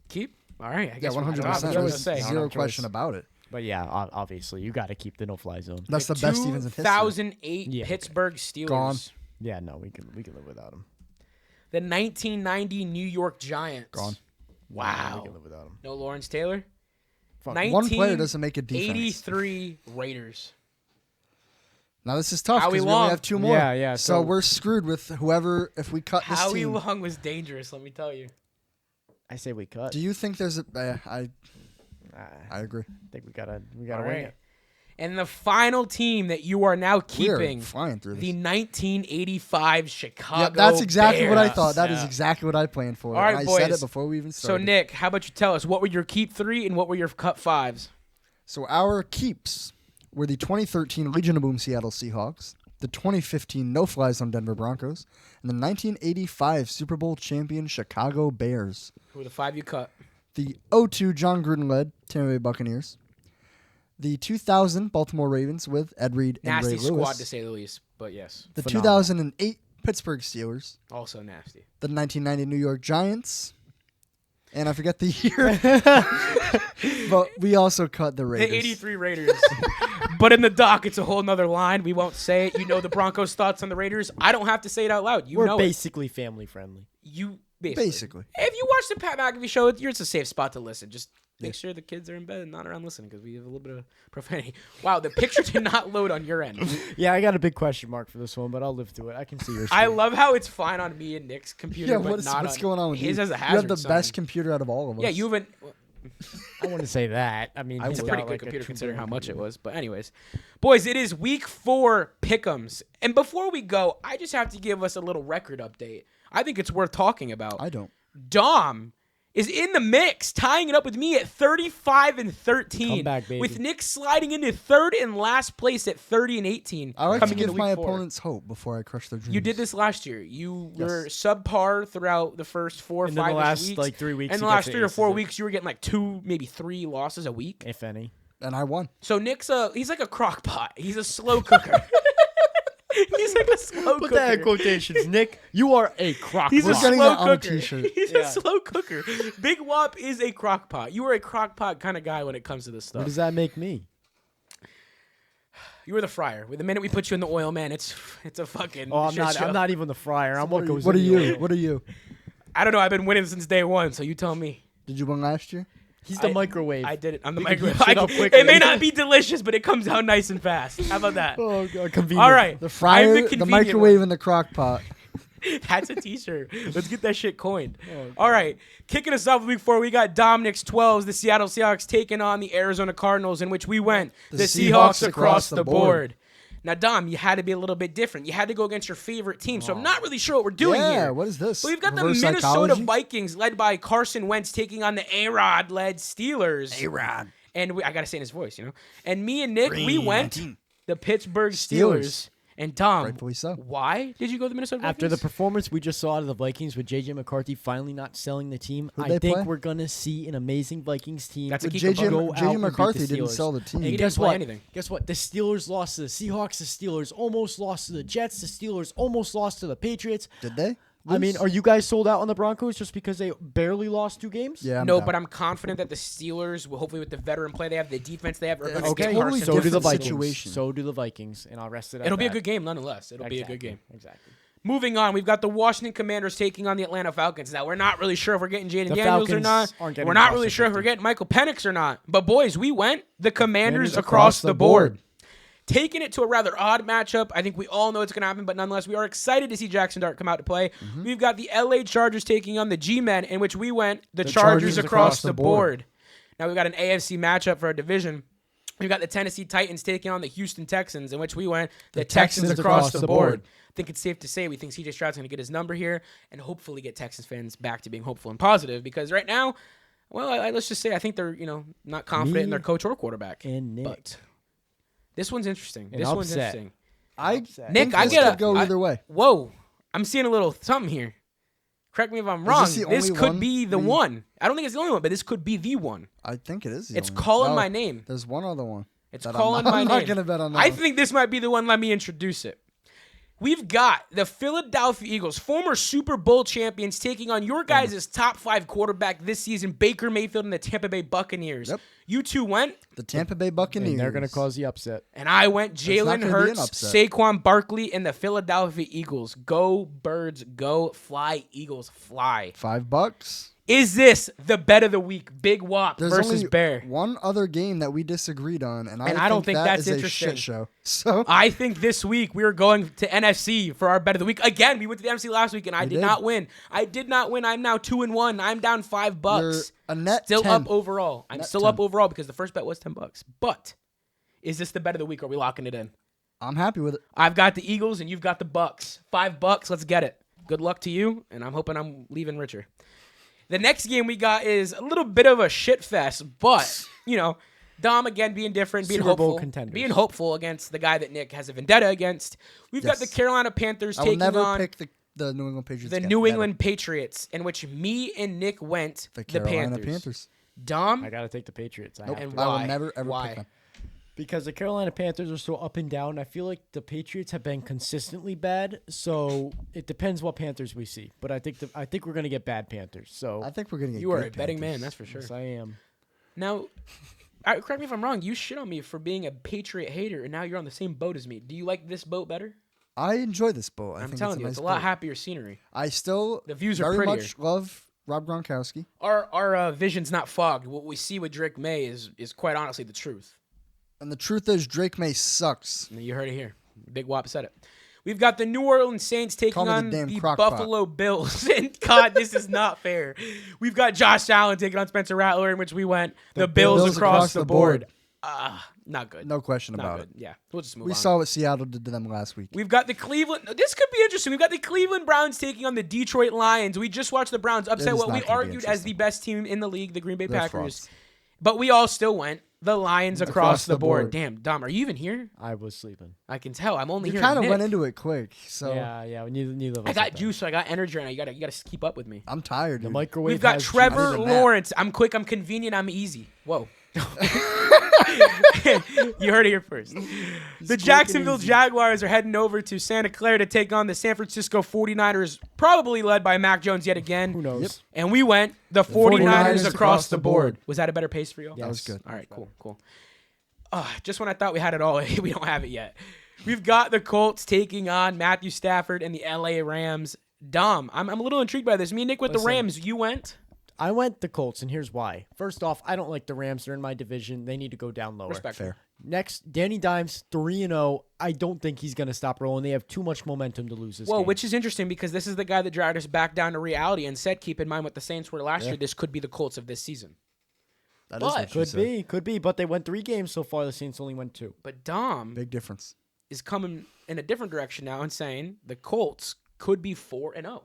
Keep? All right. I Yeah, guess we're 100%. not There's gonna There's say. zero Not a question choice. about it. but yeah, obviously you got to keep the no-fly zone. That's the best defense in history. 2008 Yeah, okay. Pittsburgh Steelers. Gone. Yeah, no, we can live without him. The 1990 New York Giants. Gone. Wow. we can live without him. No Lawrence Taylor. Fuck. One player doesn't make a defense. 83 Raiders. Now this is tough Howie because we Long. only have 2 more. Yeah. So we're screwed with whoever if we cut this Howie team. Long was dangerous, let me tell you. I say we cut. Do you think there's a? I agree. think we gotta All wing right. it. And the final team that you are now We're keeping, flying through this. the 1985 Chicago Yep, that's exactly what I Bears. thought. That is Yeah. exactly what I planned for. All right, and I said boys. it before we even So, started. Nick, how about you tell us what were your keep 3 and what were your cut 5s? So our keeps were the 2013 Legion of Boom Seattle Seahawks, the 2015 No Fly Zone Denver Broncos, and the 1985 Super Bowl champion Chicago Bears. Who were the 5 you cut? The 02 John Gruden-led Tampa Bay Buccaneers, the 2000 Baltimore Ravens with Ed Reed and Nasty Ray squad, Lewis, to say the least, but yes, the Phenomenal. 2008 Pittsburgh Steelers, also nasty. the 1990 New York Giants, and I forget the year, but we also cut the Raiders. The 83 Raiders. But in the doc, it's a whole nother line. We won't say it. You know the Broncos' thoughts on the Raiders. I don't have to say it out loud. You We're know it. basically family friendly. You Basically. If you watch the Pat McAfee show, it's a safe spot to listen. Just make sure the kids are in bed and not around listening because we have a little bit of profanity. Wow, the picture did not load on your end. Yeah, I got a big question mark for this one, but I'll live through it. I can see your I screen. love how it's fine on me and Nick's computer, Yeah, but what's not going on with his you? has a You hazard have the sign. best computer out of all of us. Yeah, you haven't. I wouldn't say that. I mean, I he's It's a would. pretty got, good like, a computer considering how $2 much it computer. was. But anyways, boys, it is week 4 Pick Ems. And before we go, I just have to give us a little record update. I think it's worth talking about. I don't. Dom is in the mix, tying it up with me at 35 and 13. Come back, baby. With Nick sliding into third and last place at 30 and 18. I like to coming into give my week 4. opponents hope before I crush their dreams. You did this last year. You were Yes. subpar throughout the first 4 or And then 5 the last, weeks. like, 3 weeks, And the you get last to 3 or 4 aces. weeks, you were getting like 2, maybe 3 losses a week. If any. And I won. So Nick's he's like a crock pot. He's a slow cooker. He's like a slow Put cooker. that in quotations, Nick. You are a crock He's a pot. getting slow that on a cooker. t-shirt. He's Yeah. a slow cooker. Big Whopp is a crock pot. You are a crock pot kind of guy when it comes to this What stuff. does that make me? You were the fryer. With the minute we put you in the oil, man, it's a fucking. Oh, shit show. I'm not even the fryer. I'm what goes What are in the you? oil. What are you? I don't know. I've been winning since day 1, so you tell me. Did you win last year? He's the I- microwave. I did it. I'm the You can microwave. heat shit up It quickly. may not be delicious, but it comes out nice and fast. How about that? Oh, God, convenient. All right. The fryer, the convenient microwave, and the crock pot. That's a t-shirt. Let's get that shit coined. Oh, All right. Kicking us off with week 4, we got Dominic's 12s, the Seattle Seahawks taking on the Arizona Cardinals, in which we went the Seahawks across the board. Now, Dom, you had to be a little bit different. You had to go against your favorite team, so I'm not really sure what we're doing Yeah, here. what is this? Well, we've got Reverse the Minnesota psychology? Vikings, led by Carson Wentz, taking on the A-Rod-led Steelers. A-Rod. And I got to say in his voice, you know. And me and Nick, we went the Pittsburgh Steelers. Steelers. And Tom, Rightfully so. why did you go the Minnesota Vikings? After the performance we just saw out of the Vikings with J.J. McCarthy finally not selling the team, Who'd I they think play? we're going to see an amazing Vikings team. That's a But keep J.J. Go out and beat McCarthy the didn't Steelers. sell the team. He And didn't guess play what? anything. Guess what? The Steelers lost to the Seahawks. The Steelers almost lost to the Jets. The Steelers almost lost to the Patriots. Did they? I mean, are you guys sold out on the Broncos just because they barely lost 2 games? Yeah. No, down. but I'm confident that the Steelers, will hopefully with the veteran play they have, the defense they have, are going to Okay, get totally Carson So do the different Vikings. situation. So do the Vikings, and I'll rest it at It'll be a that. good game nonetheless. It'll be a good Exactly. game. Exactly. Moving on, we've got the Washington Commanders taking on the Atlanta Falcons. Now, we're not really sure if we're getting Jaden The Daniels or Falcons not. aren't getting We're not across really the sure if we're 50. getting Michael Penix or not. But, boys, we went the Commanders Commanders across the board. Taking it to a rather odd matchup. I think we all know it's going to happen, but nonetheless, we are excited to see Jackson Dart come out to play. We've got the LA Chargers taking on the G-Men, in which we went the Chargers across the board. Now, we've got an AFC matchup for our division. We've got the Tennessee Titans taking on the Houston Texans, in which we went the Texans across the board. I think it's safe to say we think C.J. Stroud's going to get his number here and hopefully get Texans fans back to being hopeful and positive, because right now, well, let's just say I think they're not confident in their coach or quarterback. And Nick. But This one's interesting. An This one's upset. interesting. I Upset. Nick, think I this get could go either way. Whoa, I'm seeing a little something here. Correct me if I'm Is wrong. this the This only could one be the we- one. I don't think it's the only one, but this could be the one. I think it is. It's only one. calling No, my name. There's one other one. It's that calling my I'm name. not gonna bet on that. I one. think this might be the one. Let me introduce it. We've got the Philadelphia Eagles, former Super Bowl champions, taking on your guys' top 5 quarterback this season, Baker Mayfield and the Tampa Bay Buccaneers. Yep. You two went, the Tampa Bay Buccaneers. And they're going to cause the upset. and I went not Jalen gonna be an Hurts, upset. Saquon Barkley, and the Philadelphia Eagles. Go Birds, go Fly Eagles, fly. $5. Is this the bet of the week? Big Whopp There's versus only Bear. one other game that we disagreed on, and I don't think that that's is a interesting. shit show. So I think this week we're going to NFC for our bet of the week. Again, we went to the NFC last week and I did not win. I did not win. I'm now 2-1. I'm down $5. you're a net Still 10. up overall. I'm Net still 10. up overall because the first bet was $10. But is this the bet of the week? Or are we locking it in? I'm happy with it. I've got the Eagles and you've got the Bucks. $5. Let's get it. Good luck to you, and I'm hoping I'm leaving richer. The next game we got is a little bit of a shit fest, but Dom again being different, being Super Bowl hopeful, contenders. being hopeful against the guy that Nick has a vendetta against. We've got the Yes. Carolina Panthers I will taking never on pick the New England Patriots. the again. New Never. England Patriots, in which me and Nick went the the Carolina Panthers. Dom, I got to take the Patriots. Nope. and I why? will never ever Why? pick them. Because the Carolina Panthers are so up and down. I feel like the Patriots have been consistently bad. So it depends what Panthers we see. But I think we're going to get bad Panthers. So I think we're gonna get. you are good a betting Panthers. man, that's for sure. yes, I am. Now, correct me if I'm wrong. You shit on me for being a Patriot hater, and now you're on the same boat as me. Do you like this boat better? I enjoy this boat. I'm think telling it's a you, nice it's a lot boat. happier scenery. I still The views are very prettier. much love Rob Gronkowski. Our vision's not fogged. What we see with Drake May is quite honestly the truth. And the truth is, Drake May sucks. And you heard it here. Big Whopp said it. We've got the New Orleans Saints taking Call me the on damn the crock Buffalo Bills. And God, this is not fair. We've got Josh Allen taking on Spencer Rattler, in which we went the Bills across the board. Not good. No question Not about good. it. Yeah, we'll just move We on. saw what Seattle did to them last week. We've got the Cleveland. This could be interesting. We've got the Cleveland Browns taking on the Detroit Lions. We just watched the Browns upset is what we not gonna be argued as the best team in the league, the Green Bay They're Packers. frauds. But we all still went the Lions across the board. board. Damn, Dom, are you even here? I was sleeping. I can tell. I'm only You here. kind of went into it quick, so Yeah. Neither of us. I got have that. juice, so I got energy, and you gotta keep up with me. I'm tired. The Dude. microwave. We've got has Trevor juice. Nap. Lawrence. I'm quick. I'm convenient. I'm easy. Whoa. You heard it here first. The Jacksonville Jaguars are heading over to Santa Clara to take on the San Francisco 49ers, probably led by Mac Jones yet again. Who knows? Yep. And we went the 49ers 49ers across the board. Was that a better pace for you? That was good. All right, cool. Just when I thought we had it all, we don't have it yet. We've got the Colts taking on Matthew Stafford and the LA Rams. Dom, I'm a little intrigued by this. Me and Nick with the Listen. Rams. You went? I went the Colts, and here's why. First off, I don't like the Rams. They're in my division. They need to go down lower. Respect. Fair. Next, Danny Dimes, 3-0. I don't think he's going to stop rolling. They have too much momentum to lose this Well, game. which is interesting because this is the guy that dragged us back down to reality and said, keep in mind what the Saints were last year. This could be the Colts of this season. That But- is what you Could said. be, but they went 3 games so far. The Saints only went 2. But Dom Big difference. is coming in a different direction now and saying the Colts could be 4-0.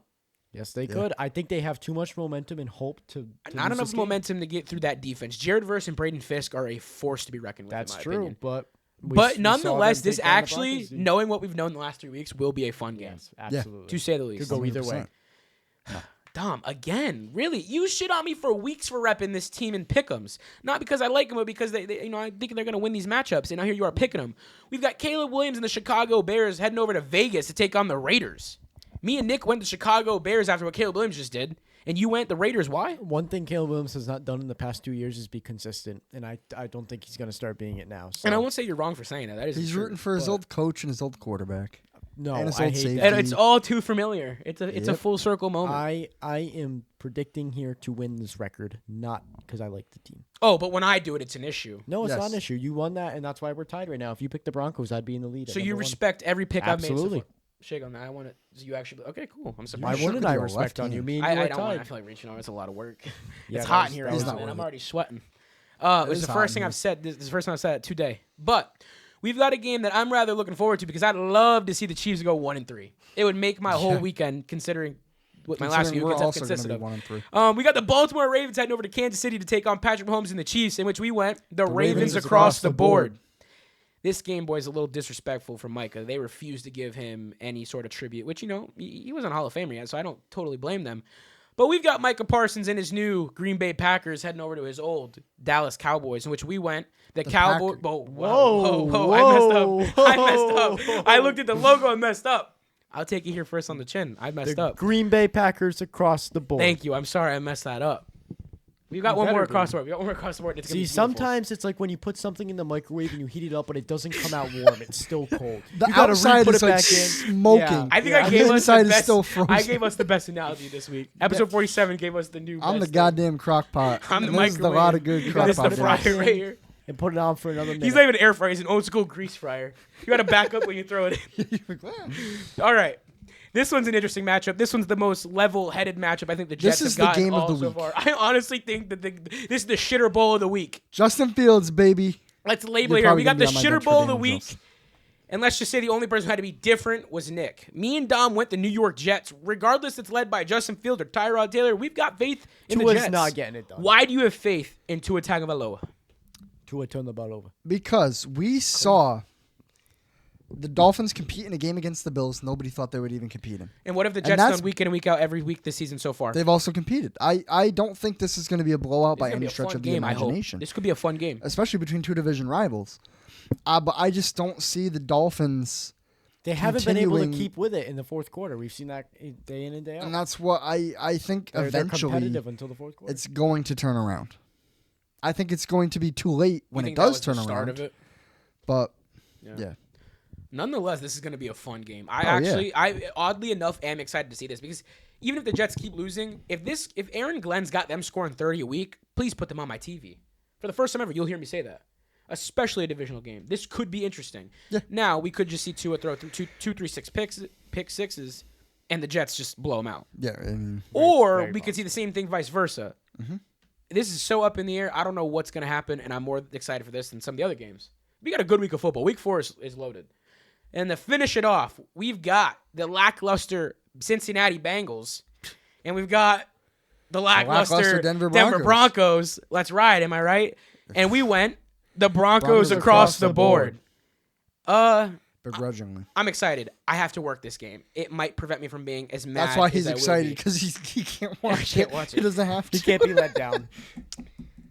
Yes, they could. I think they have too much momentum and hope to Not lose enough this game. momentum to get through that defense. Jared Verse and Braden Fisk are a force to be reckoned with. That's in my true, opinion. but But nonetheless, this take down the actually, Broncos. knowing what we've known the last 3 weeks, will be a fun game, Yes, absolutely. to say the least. Could go either way. 100%. Dom, again, really, you shit on me for weeks for repping this team in pick 'ems. Not because I like them, but because they I think they're going to win these matchups, and now here you are picking them. We've got Caleb Williams and the Chicago Bears heading over to Vegas to take on the Raiders. Me and Nick went to Chicago Bears after what Caleb Williams just did, and you went the Raiders. Why? One thing Caleb Williams has not done in the past 2 years is be consistent, and I don't think he's going to start being it now. So. And I won't say you're wrong for saying that. That is He's true, rooting for his but- old coach and his old quarterback. No, and his I old hate safety. that. And it's all too familiar. It's a Yep. full circle moment. I am predicting here to win this record, not because I like the team. Oh, but when I do it, it's an issue. No, it's Yes. not an issue. You won that, and that's why we're tied right now. If you pick the Broncos, I'd be in the lead. at So you number 1. respect every pick I've made so Absolutely. far. Shake on that. I want it. So you actually okay? Cool. I'm Why surprised. sure wouldn't could I go respect left on you? hand. Me and I you are don't want. I tied. feel like reaching over. It's a lot of work. Yeah, It's that hot was- in here, that right was now, not man. worth I'm it. already sweating. It was is the hot first in thing here. I've said. This is the first time I've said it today. But we've got a game that I'm rather looking forward to because I'd love to see the Chiefs go 1-3. It would make my whole weekend, considering what my last few Considering we're weekends have also going to consisted be of. 1-3. We got the Baltimore Ravens heading over to Kansas City to take on Patrick Mahomes and the Chiefs, in which we went the Ravens Ravens across the board. This Game Boy is a little disrespectful for Micah. They refused to give him any sort of tribute, which, he wasn't a Hall of Famer yet, so I don't totally blame them. But we've got Micah Parsons and his new Green Bay Packers heading over to his old Dallas Cowboys, in which we went. The Cowboys. Whoa, I messed up. I looked at the logo and messed up. I'll take you here first on the chin. I messed up. Green Bay Packers across the board. Thank you. I'm sorry I messed that up. We've got one more across the board. It's See, sometimes it's like when you put something in the microwave and you heat it up, but it doesn't come out warm. It's still cold. The you gotta outside re-put is it like back in. smoking. Yeah. I think Yeah. I gave The us the inside is best. still frozen. I gave us the best analogy this week. Episode 47 gave us the new. I'm the best thing. goddamn crock pot. I'm the And there's microwave. a lot of good crock This is the pot. fryer right here. And put it on for another minute. He's not even an air fryer. He's an old school grease fryer. You got to back up when you throw it in. All right. This one's an interesting matchup. This one's the most level-headed matchup I think the Jets is have gotten the game of all the so week. far. I honestly think that this is the shitter bowl of the week. Justin Fields, baby. Let's label You're it here. We probably got the gonna be on my shitter bench for bowl of the Daniel week. Jones. And let's just say the only person who had to be different was Nick. Me and Dom went the New York Jets. Regardless it's led by Justin Fields or Tyrod Taylor, we've got faith in the Tua's Jets. not getting it done. Why do you have faith in Tua Tagovailoa? Tua turned the ball over. Because we saw the Dolphins compete in a game against the Bills nobody thought they would even compete in. And what have the And Jets that's- done week in and week out every week this season so far? They've also competed. I don't think this is going to be a blowout It's by gonna be any a stretch fun of the game, I hope. imagination. This could be a fun game. Especially between two division rivals. But I just don't see the Dolphins, They haven't been able to continuing- keep with it in the fourth quarter. We've seen that day in and day out. and that's what I think They're eventually competitive until the fourth quarter. it's going to turn around. I think it's going to be too late when You it think that does was turn the start around. of it? But yeah. Nonetheless, this is going to be a fun game. yeah. I oddly enough am excited to see this because even if the Jets keep losing, if Aaron Glenn's got them scoring 30 a week, please put them on my TV. For the first time ever, you'll hear me say that. Especially a divisional game. This could be interesting. Yeah. Now, we could just see Tua throw through two, 3, 6 pick sixes, and the Jets just blow them out. Yeah, I mean, Or very we could see the same thing vice versa. This is so up in the air. I don't know what's going to happen, and I'm more excited for this than some of the other games. We got a good week of football. Week 4 is loaded. And to finish it off, we've got the lackluster Cincinnati Bengals, and we've got the lackluster Denver Broncos. Let's ride, am I right? And we went the Broncos across the board. begrudgingly. I'm excited. I have to work this game. It might prevent me from being as mad. That's why as he's I will excited be. because he can't watch can't it. watch He it. doesn't have to. He can't be let down.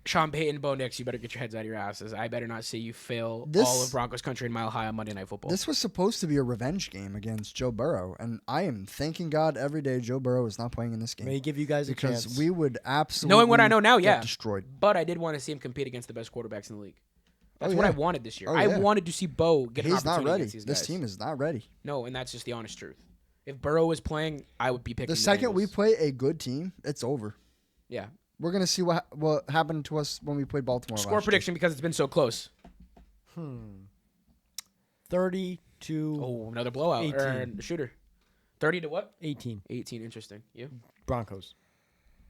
Sean Payton, Bo Nix, you better get your heads out of your asses. I better not see you fail This- all of Broncos country in Mile High on Monday Night Football. This was supposed to be a revenge game against Joe Burrow, and I am thanking God every day Joe Burrow is not playing in this game. May give you guys a because chance. we would absolutely Knowing what I know now, get yeah. destroyed. But I did want to see him compete against the best quarterbacks in the league. That's Oh, what I yeah. wanted this year. Oh, I yeah. wanted to see Bo get an He's not opportunity ready. against these This guys. team is not ready. No, and that's just the honest truth. If Burrow was playing, I would be picking The second we Bengals. play a good team, it's over. Yeah. We're gonna see what happened to us when we played Baltimore. Score last year. prediction because it's been so close. 30 to Oh, another blowout. 18. Or shooter. 30 to what? 18 18. Interesting. You? Broncos.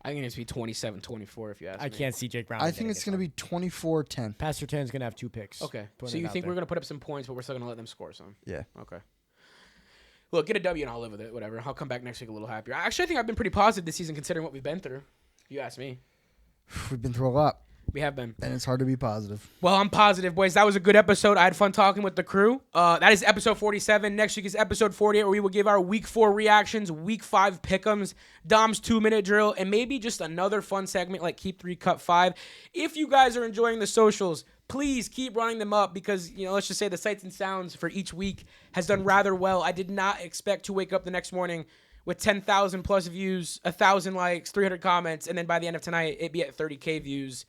I think it's be 27-24 if you ask me. I can't see Jake Brown. I think it's gonna be 24-10. Pastor Tan's gonna have 2 picks. Okay. Putting So it you out think there. we're going to put up some points, but we're still going to let them score some? Yeah. Okay. Look, get a W and I'll live with it. Whatever. I'll come back next week a little happier. Actually, I think I've been pretty positive this season considering what we've been through. If you ask me. We've been through a lot, We have been. and it's hard to be positive. Well, I'm positive, boys. That was a good episode. I had fun talking with the crew. That is episode 47. Next week is episode 48, where we will give our week 4 reactions, week 5 pick'ems, Dom's 2-minute drill, and maybe just another fun segment like Keep 3, Cut 5. If you guys are enjoying the socials, please keep running them up because, let's just say the sights and sounds for each week has done rather well. I did not expect to wake up the next morning with 10,000 plus views, 1,000 likes, 300 comments, and then by the end of tonight, it'd be at 30K views,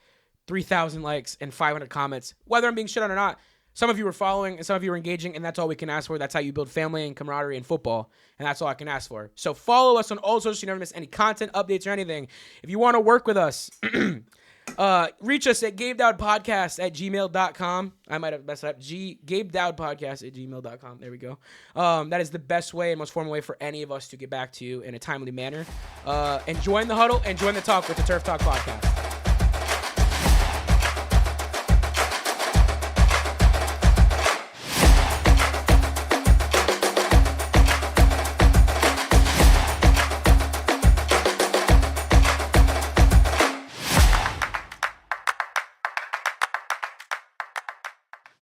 3,000 likes, and 500 comments. Whether I'm being shit on or not, some of you are following and some of you are engaging, and that's all we can ask for. That's how you build family and camaraderie in football, and that's all I can ask for. So follow us on all socials so you never miss any content, updates, or anything. If you want to work with us, reach us at GabeDowdPodcast@gmail.com. I might have messed it up. GabeDowdPodcast@gmail.com. There we go. That is the best way and most formal way for any of us to get back to you in a timely manner. And join the huddle and join the talk with the Turf Talk Podcast.